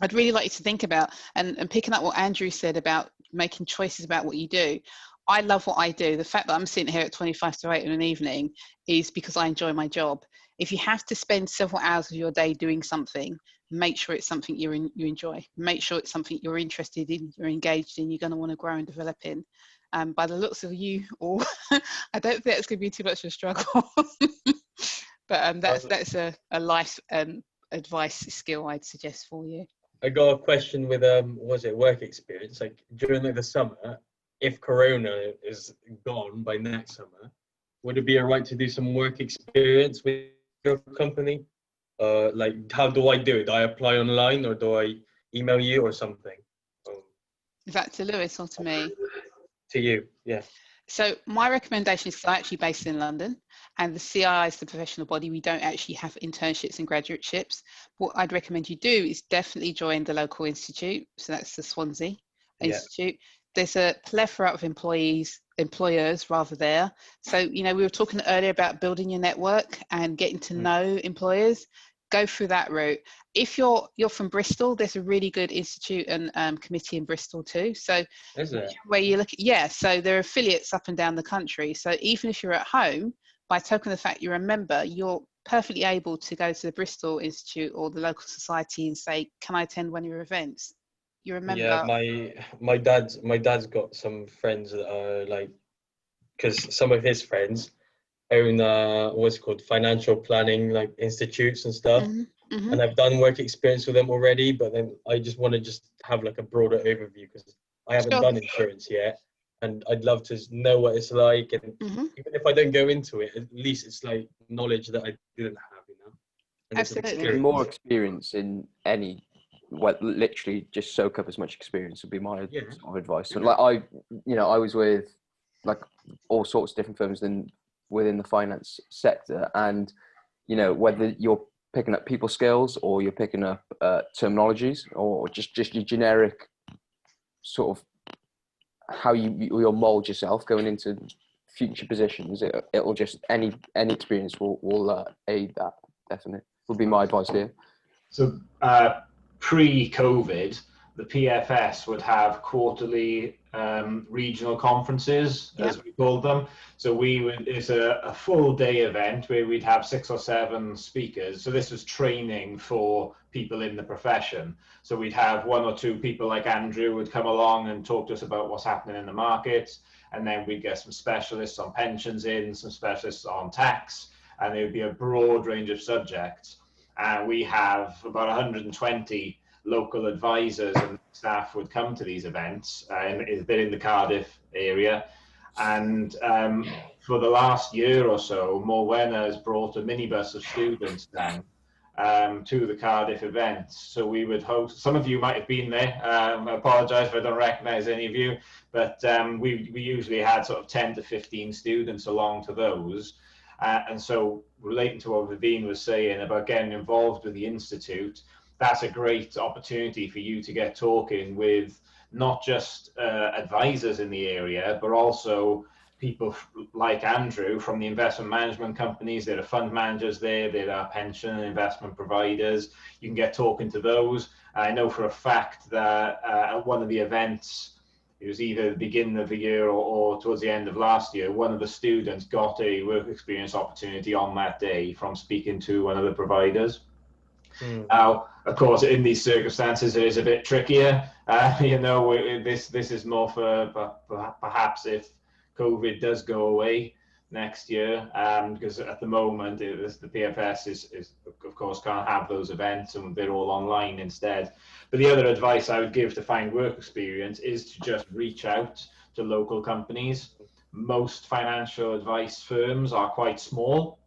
I'd really like you to think about. And picking up what Andrew said about making choices about what you do. I love what I do. The fact that I'm sitting here at 25 to 8 in an evening is because I enjoy my job. If you have to spend several hours of your day doing something, make sure it's something you enjoy. Make sure it's something you're interested in, you're engaged in, you're going to want to grow and develop in. By the looks of you all, I don't think it's going to be too much of a struggle. But that's a life advice skill I'd suggest for you. I got a question with work experience, like during the summer. If Corona is gone by next summer, would it be alright to do some work experience with your company? Like, how do I do it? Do I apply online or do I email you or something? Is that to Lewis or to me? To you, yeah. So my recommendation is, I'm actually based in London, and the CII is the professional body. We don't actually have internships and graduateships. What I'd recommend you do is definitely join the local institute. So that's the Swansea Institute. There's a plethora of employees employers rather there. So, you know, we were talking earlier about building your network and getting to know employers. Go through that route. If you're from Bristol, there's a really good institute and committee in Bristol too. So Is it? where you look at, yeah, so there are affiliates up and down the country. So even if you're at home, by token of the fact you're a member, you're perfectly able to go to the Bristol Institute or the local society and say, can I attend one of your events? You're a member. Yeah, my dad's got some friends that are like, because some of his friends own what's it called, financial planning like institutes and stuff. And I've done work experience with them already, but then I just want to just have like a broader overview because I haven't done insurance yet, and I'd love to know what it's like. And even if I don't go into it, at least it's like knowledge that I didn't have, you know. And Absolutely. More experience in any, well, literally just soak up as much experience would be my sort of advice. So, like I was with like all sorts of different firms within the finance sector, and you know, whether you're picking up people skills or you're picking up terminologies or just your generic sort of how you'll mold yourself going into future positions, it'll just any experience will aid that. Definitely would be my advice here. So pre-COVID, the PFS would have quarterly regional conferences, as we called them. So it's a full day event where we'd have 6 or 7 speakers. So this was training for people in the profession. So we'd have 1 or 2 people like Andrew would come along and talk to us about what's happening in the market. And then we'd get some specialists on pensions in, some specialists on tax, and there would be a broad range of subjects. And we have about 120 local advisors and staff would come to these events. They're in the Cardiff area. And for the last year or so, Morwenna has brought a minibus of students down to the Cardiff events. So we would host, some of you might have been there. I apologise if I don't recognise any of you, but we usually had sort of 10 to 15 students along to those. And so relating to what Vivine was saying about getting involved with the Institute, that's a great opportunity for you to get talking with not just advisors in the area, but also people like Andrew from the investment management companies. There are fund managers there are pension and investment providers. You can get talking to those. I know for a fact that at one of the events, it was either the beginning of the year or towards the end of last year, one of the students got a work experience opportunity on that day from speaking to one of the providers. Now, of course, in these circumstances, it is a bit trickier. You know, this is more for perhaps if COVID does go away next year, because at the moment, the PFS is of course can't have those events and they're all online instead. But the other advice I would give to find work experience is to just reach out to local companies. Most financial advice firms are quite small.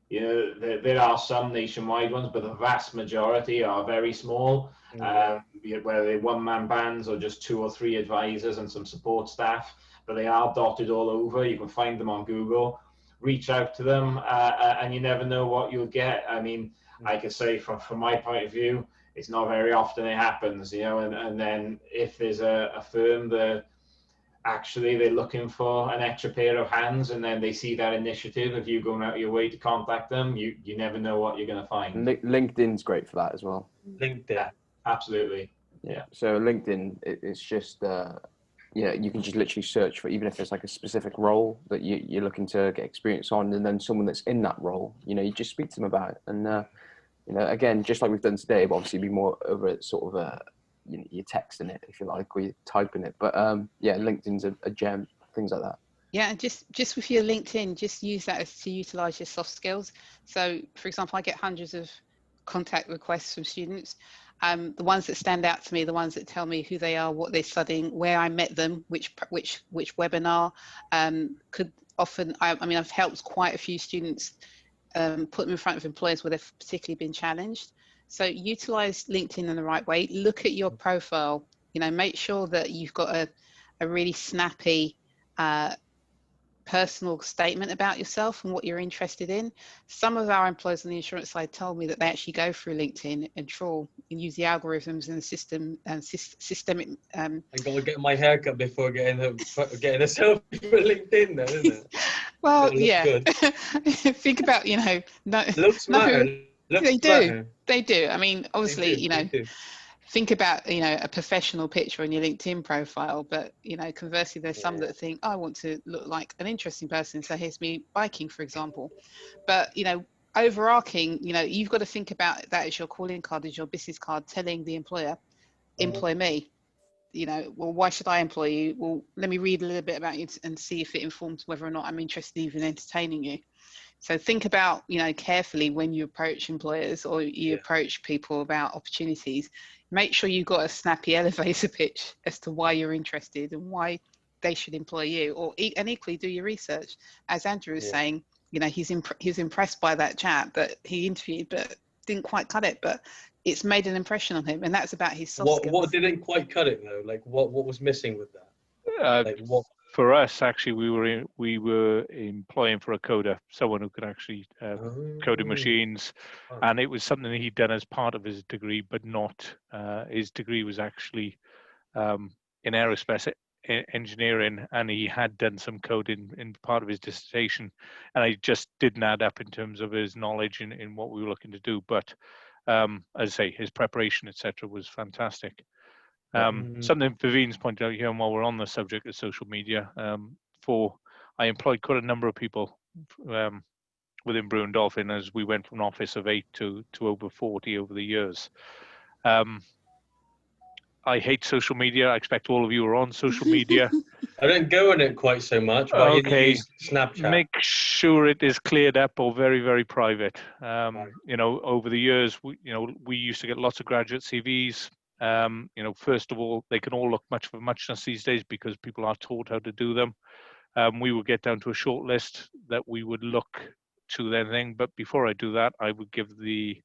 You know, there are some nationwide ones, but the vast majority are very small, whether they're one-man bands or just 2 or 3 advisors and some support staff, but they are dotted all over. You can find them on Google. Reach out to them, and you never know what you'll get. I mean, I could say from my point of view, it's not very often it happens, you know, and then if there's a firm that actually they're looking for an extra pair of hands, and then they see that initiative of you going out of your way to contact them, you never know what you're going to find. LinkedIn's great for that as well. LinkedIn. Yeah, absolutely. Yeah. So LinkedIn, it's just, you can just literally search for, even if it's like a specific role that you're looking to get experience on, and then someone that's in that role, you know, you just speak to them about it. And, you know, again, just like we've done today, but obviously be more over it sort of you're texting it, if you like, or you're typing it. But LinkedIn's a gem, things like that. Yeah, and just with your LinkedIn, just use that to utilize your soft skills. So, for example, I get hundreds of contact requests from students. The ones that stand out to me, the ones that tell me who they are, what they're studying, where I met them, which webinar, could often. I mean, I've helped quite a few students put them in front of employers where they've particularly been challenged. So utilize LinkedIn in the right way. Look at your profile. You know, make sure that you've got a really snappy personal statement about yourself and what you're interested in. Some of our employees on the insurance side told me that they actually go through LinkedIn and trawl and use the algorithms and the systemic. I gotta get my haircut before getting a selfie for LinkedIn, though, isn't it? Well, yeah. Good. Think about, looks matter. They do. I mean, obviously, think about, a professional picture on your LinkedIn profile, but, conversely, there's some that think, I want to look like an interesting person. So here's me biking, for example. But, overarching, you've got to think about that as your calling card, as your business card, telling the employer, employ me. Well, why should I employ you? Well, let me read a little bit about you and see if it informs whether or not I'm interested in even entertaining you. So think about, carefully when you approach employers or you approach people about opportunities, make sure you've got a snappy elevator pitch as to why you're interested and why they should employ you, and equally do your research. As Andrew was saying, he's impressed by that chap that he interviewed, but didn't quite cut it, but it's made an impression on him, and that's about his soft skills. What didn't quite cut it though? Like what was missing with that? Like what? For us, actually, we were employing for a coder, someone who could actually coding machines, and it was something that he'd done as part of his degree, but not his degree was actually in aerospace engineering, and he had done some coding in part of his dissertation, and it just didn't add up in terms of his knowledge in what we were looking to do. But as I say, his preparation, etc., was fantastic. Something Vivine's pointed out here, and while we're on the subject of social media, I employed quite a number of people within Brew and Dolphin as we went from an office of 8 to over 40 over the years. I hate social media. I expect all of you are on social media. I don't go on it quite so much, but I use Snapchat. Make sure it is cleared up or very, very private. Over the years, we used to get lots of graduate CVs. First of all, they can all look much of a muchness these days because people are taught how to do them. We would get down to a short list that we would look to their thing. But before I do that, I would give the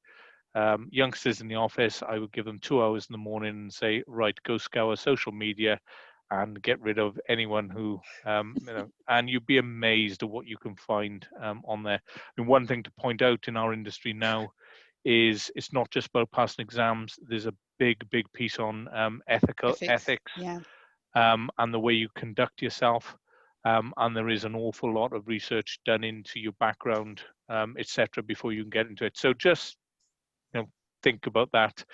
youngsters in the office, I would give them 2 hours in the morning and say, right, go scour social media and get rid of anyone who, and you'd be amazed at what you can find on there. And one thing to point out in our industry now is it's not just about passing exams. There's a big piece on ethics, and the way you conduct yourself. And there is an awful lot of research done into your background, etc., before you can get into it. So just think about that.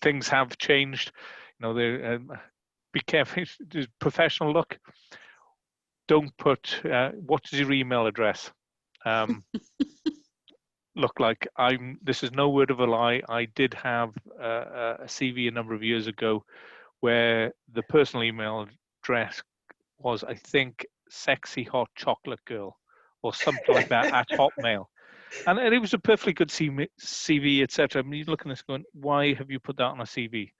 Things have changed. Be careful. Professional look. Don't put what is your email address. Look like this is no word of a lie. I did have a CV a number of years ago where the personal email address was, I think, sexy hot chocolate girl or something like that at Hotmail. And it was a perfectly good CV, etc. I mean, you're looking at this going, why have you put that on a CV?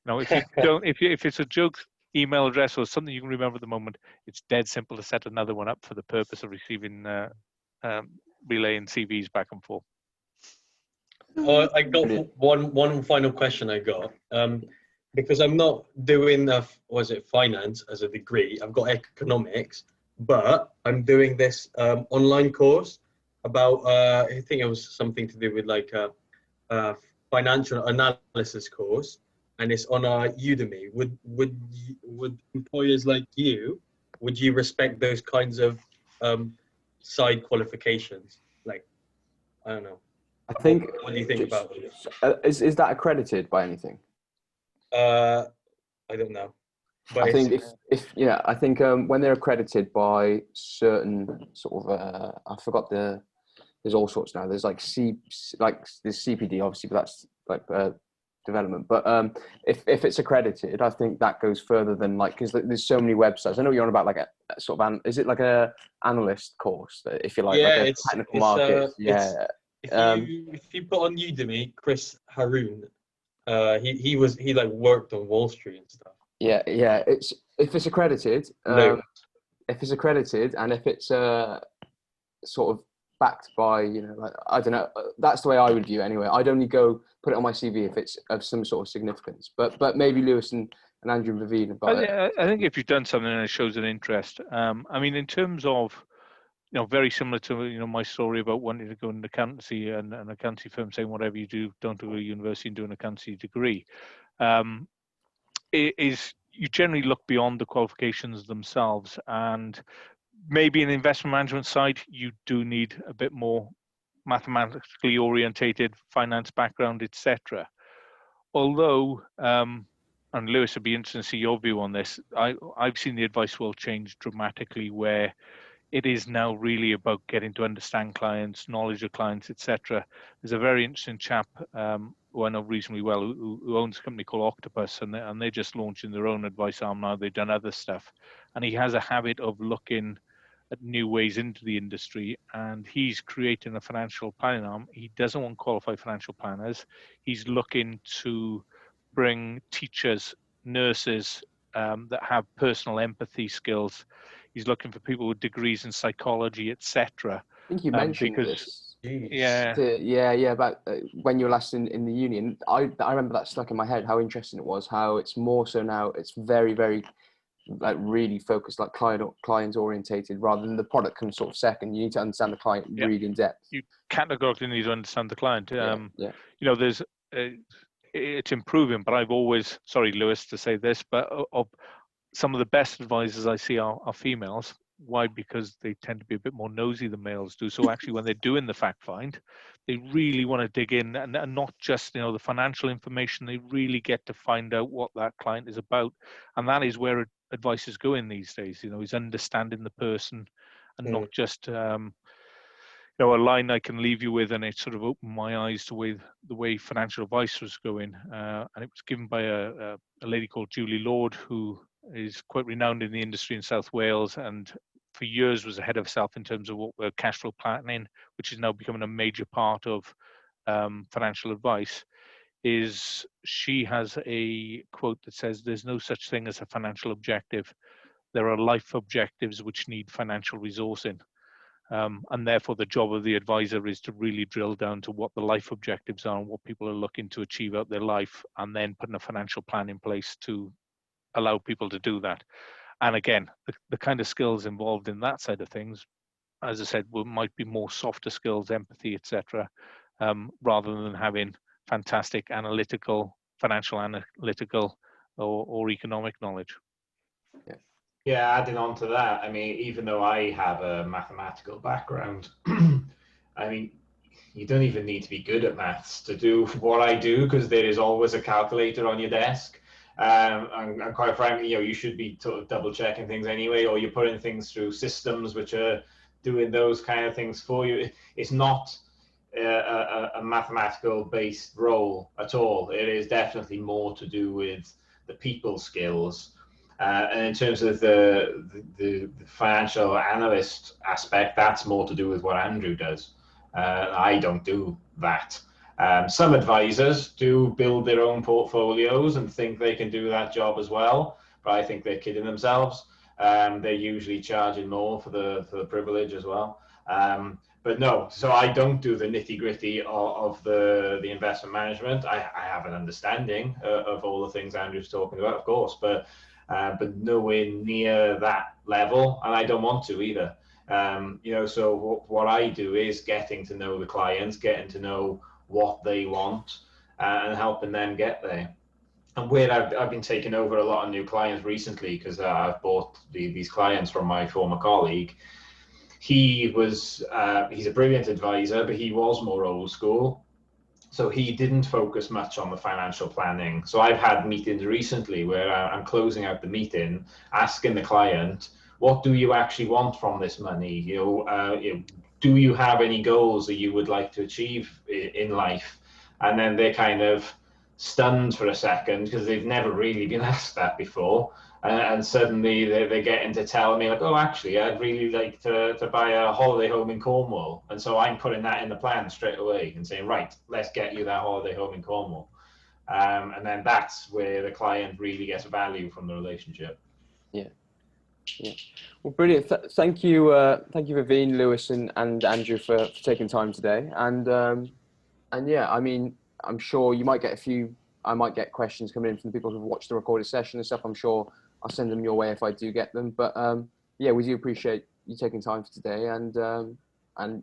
If you don't, if it's a joke email address or something you can remember at the moment, it's dead simple to set another one up for the purpose of receiving relaying CVs back and forth. I got one final question I got, because I'm not doing finance as a degree. I've got economics, but I'm doing this online course about I think it was something to do with like a financial analysis course, and it's on Udemy. Would employers like you, would you respect those kinds of side qualifications? Like, I don't know. I think. What do you think about it? Is that accredited by anything? I don't know. But I think I think when they're accredited by certain sort of I forgot there's all sorts now. There's like there's CPD obviously, but that's like development. But if it's accredited, I think that goes further than because there's so many websites. I know you're on about like a sort of is it like a analyst course if you like a it's technical market? If you put on Udemy, Chris Haroon, he worked on Wall Street and stuff. Yeah. It's if it's accredited. If it's accredited and if it's sort of backed by I don't know. That's the way I would view it anyway. I'd only go put it on my CV if it's of some sort of significance. But maybe Lewis and and Andrew and Vivine about it. I think if you've done something and it shows an interest, I mean, in terms of, very similar to, my story about wanting to go into accountancy and an accountancy firm saying whatever you do, don't go to university and do an accountancy degree. It is, you generally look beyond the qualifications themselves, and maybe in the investment management side, you do need a bit more mathematically orientated finance background, etc. Although, and Lewis, would be interesting to see your view on this. I've seen the advice world change dramatically, where it is now really about getting to understand clients, knowledge of clients, etc. There's a very interesting chap who I know reasonably well who owns a company called Octopus, and they're just launching their own advice arm now. They've done other stuff, and he has a habit of looking at new ways into the industry, and he's creating a financial planning arm. He doesn't want qualified financial planners. He's looking to bring teachers, nurses that have personal empathy skills. He's looking for people with degrees in psychology, etc. I think you mentioned this. Yeah. About when you were last in the union. I remember that stuck in my head, how interesting it was, how it's more so now, it's very, very like really focused, like client orientated, rather than the product comes sort of second. You need to understand the client really in depth. You categorically need to understand the client. There's it's improving, but I've always, sorry Lewis to say this, but of some of the best advisors I see are females. Why? Because they tend to be a bit more nosy than males do. So actually when they're doing the fact find, they really want to dig in and not just, the financial information. They really get to find out what that client is about. And that is where advice is going these days, is understanding the person and not just, a line I can leave you with, and it sort of opened my eyes to the way financial advice was going. And it was given by a lady called Julie Lord, who is quite renowned in the industry in South Wales, and for years was ahead of herself in terms of what cash flow planning, which is now becoming a major part of financial advice. Is she has a quote that says, "There's no such thing as a financial objective. There are life objectives which need financial resourcing." And therefore the job of the advisor is to really drill down to what the life objectives are and what people are looking to achieve out their life, and then putting a financial plan in place to allow people to do that. And again, the kind of skills involved in that side of things, as I said, might be more softer skills, empathy, etc., rather than having fantastic financial analytical or economic knowledge. Yeah, adding on to that, I mean, even though I have a mathematical background, I mean, you don't even need to be good at maths to do what I do, because there is always a calculator on your desk. And quite frankly, you should be sort of double checking things anyway, or you're putting things through systems which are doing those kind of things for you. It's not a mathematical based role at all. It is definitely more to do with the people skills. And in terms of the financial analyst aspect, that's more to do with what Andrew does. I don't do that. Some advisors do build their own portfolios and think they can do that job as well, but I think they're kidding themselves. They're usually charging more for the privilege as well. But no, so I don't do the nitty gritty of the investment management. I have an understanding of all the things Andrew's talking about, of course, but nowhere near that level, and I don't want to either. So what I do is getting to know the clients, getting to know what they want, and helping them get there. And where I've been taking over a lot of new clients recently, because I've bought these clients from my former colleague. He's a brilliant advisor, but he was more old school. So he didn't focus much on the financial planning. So I've had meetings recently where I'm closing out the meeting, asking the client, what do you actually want from this money? Do you have any goals that you would like to achieve in life? And then they're kind of stunned for a second, because they've never really been asked that before. And suddenly they're getting to tell me, like, oh, actually, I'd really like to buy a holiday home in Cornwall. And so I'm putting that in the plan straight away and saying, right, let's get you that holiday home in Cornwall. And then that's where the client really gets value from the relationship. Yeah. Well, brilliant. Thank you, Vivine, Lewis, and Andrew for taking time today. And yeah, I mean, I'm sure you might get a few I might get questions coming in from the people who've watched the recorded session and stuff. I'm sure I'll send them your way if I do get them. But yeah, we do appreciate you taking time for today, and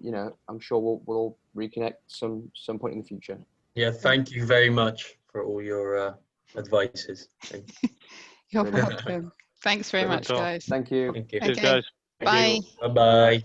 you know, I'm sure we'll reconnect some point in the future. Yeah, thank you very much for all your advices. You're welcome. Thanks very much, guys. Thank you. Thank you. Cheers, Okay. guys. Bye. Bye bye.